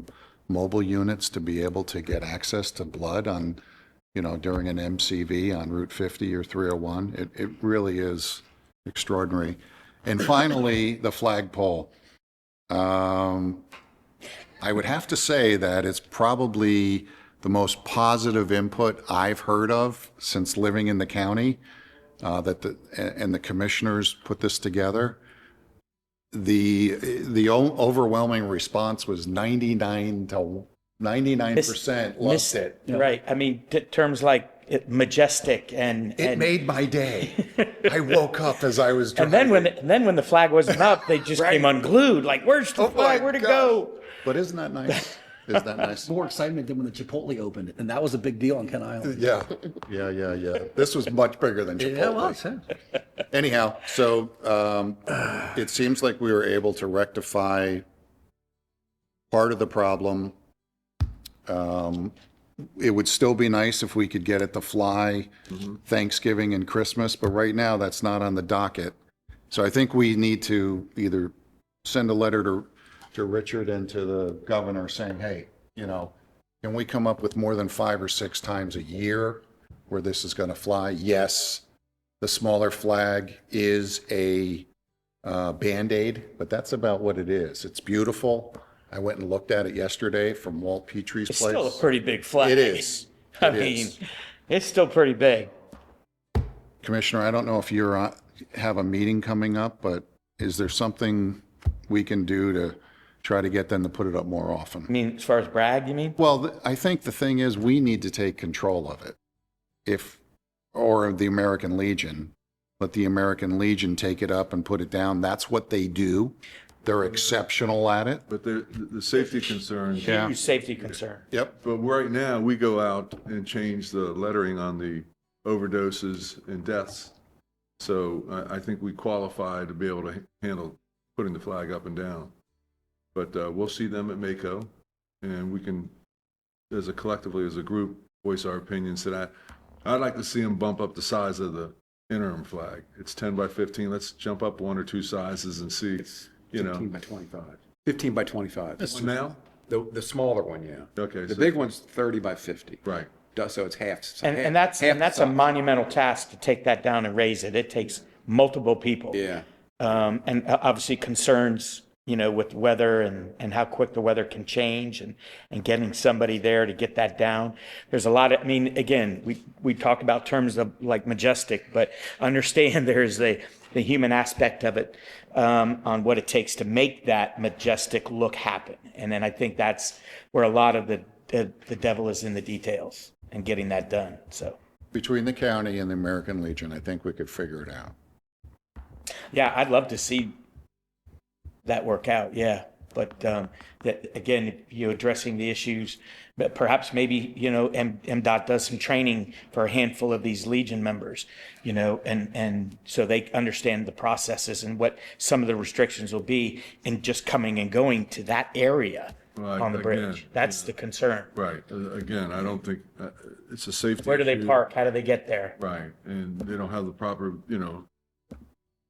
mobile units to be able to get access to blood on, during an MCV on Route 50 or 301. It really is extraordinary. And finally, the flagpole. I would have to say that it's probably the most positive input I've heard of since living in the county, and the commissioners put this together. The overwhelming response was 99% loved it. Right. I mean, terms like majestic and it made my day. I woke up as I was driving. And then when the flag wasn't up, they just came unglued. Like, where's the flag? Where'd it go? But isn't that nice? Isn't that nice? More excitement than when the Chipotle opened, and that was a big deal on Ken Island. Yeah. This was much bigger than Chipotle. Yeah, it was. Yeah. Anyhow, so it seems like we were able to rectify part of the problem. It would still be nice if we could get it to fly Thanksgiving and Christmas, but right now that's not on the docket. So I think we need to either send a letter to Richard and to the governor saying, hey, can we come up with more than 5 or 6 times a year where this is going to fly? Yes, the smaller flag is a Band-Aid, but that's about what it is. It's beautiful. I went and looked at it yesterday from Walt Petrie's place. It's still a pretty big flag. It is. I mean, it's still pretty big. Commissioner, I don't know if you have a meeting coming up, but is there something we can do to try to get them to put it up more often? I mean, as far as brag, you mean? Well, I think the thing is we need to take control of it. Or the American Legion, let the American Legion take it up and put it down. That's what they do. They're exceptional at it. But the safety concerns. Huge safety concern. Yep. But right now, we go out and change the lettering on the overdoses and deaths. So I think we qualify to be able to handle putting the flag up and down. But we'll see them at Mako, and we can, as a collectively, as a group, voice our opinions to that. I'd like to see them bump up the size of the interim flag. It's 10 by 15. Let's jump up 1 or 2 sizes and see, you know. 15 by 25. 15 by 25. One now? The smaller one, yeah. Okay. The big one's 30 by 50. Right. So it's half. And that's a monumental task to take that down and raise it. It takes multiple people. Yeah. And obviously concerns, you know, with weather and how quick the weather can change and getting somebody there to get that down. There's a lot of, I mean, again, we talk about terms of like majestic, but understand there's the human aspect of it on what it takes to make that majestic look happen. And then I think that's where a lot of the devil is in the details and getting that done. So Between the county and the American Legion, I think we could figure it out. yeah, I'd love to see that work out. Yeah. But that again, you know, addressing the issues, but perhaps maybe, you know, MDOT does some training for a handful of these Legion members, you know, and so they understand the processes and what some of the restrictions will be in just coming and going to that area on the bridge. Again, That's the concern. Right. Again, I don't think it's a safety Where do they issue. park? How do they get there? Right. And they don't have the proper, you know,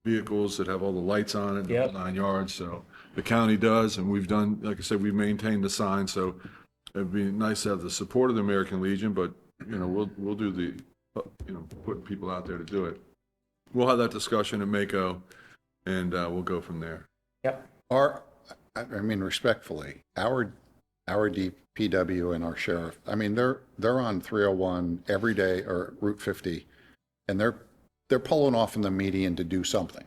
vehicles that have all the lights on it, the Yep. 9 yards. So the county does, and we've done, like I said, we've maintained the sign. So it'd be nice to have the support of the American Legion, but, you know, we'll do the, you know, putting people out there to do it. We'll have that discussion at Mako, and we'll go from there. Yep. I mean, respectfully, our DPW and our sheriff, I mean, they're on 301 every day, or Route 50, and they're pulling off in the median to do something,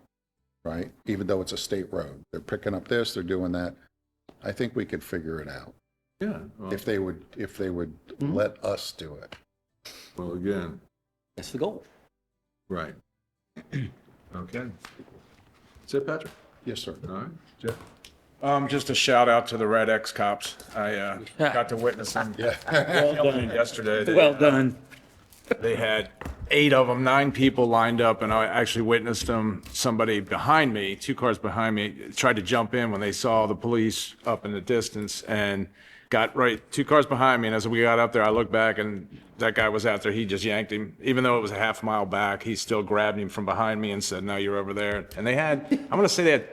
right? Even though it's a state road. They're picking up this, they're doing that. I think we could figure it out. Yeah. Well, If they would let us do it. well, again, That's the goal. right. Okay. That's it, Patrick? Yes, sir. All right. Jeff? Just a shout out to the Red X cops. I got to witness them yesterday. Well done. They had 8 of them, 9 people lined up, and I actually witnessed them. Somebody behind me, 2 cars behind me, tried to jump in when they saw the police up in the distance and got right, 2 cars behind me. And as we got up there, I looked back and that guy was out there. He just yanked him. Even though it was a half mile back, he still grabbed him from behind me and said, "No, you're over there." And they had, I'm going to say they had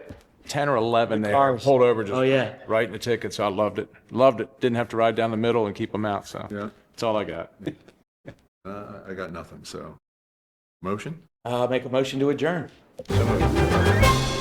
10 or 11 there pulled over just writing a ticket. So I loved it. Loved it. Didn't have to ride down the middle and keep them out. So Yeah. that's all I got. I got nothing, so. Motion? Make a motion to adjourn. So moved.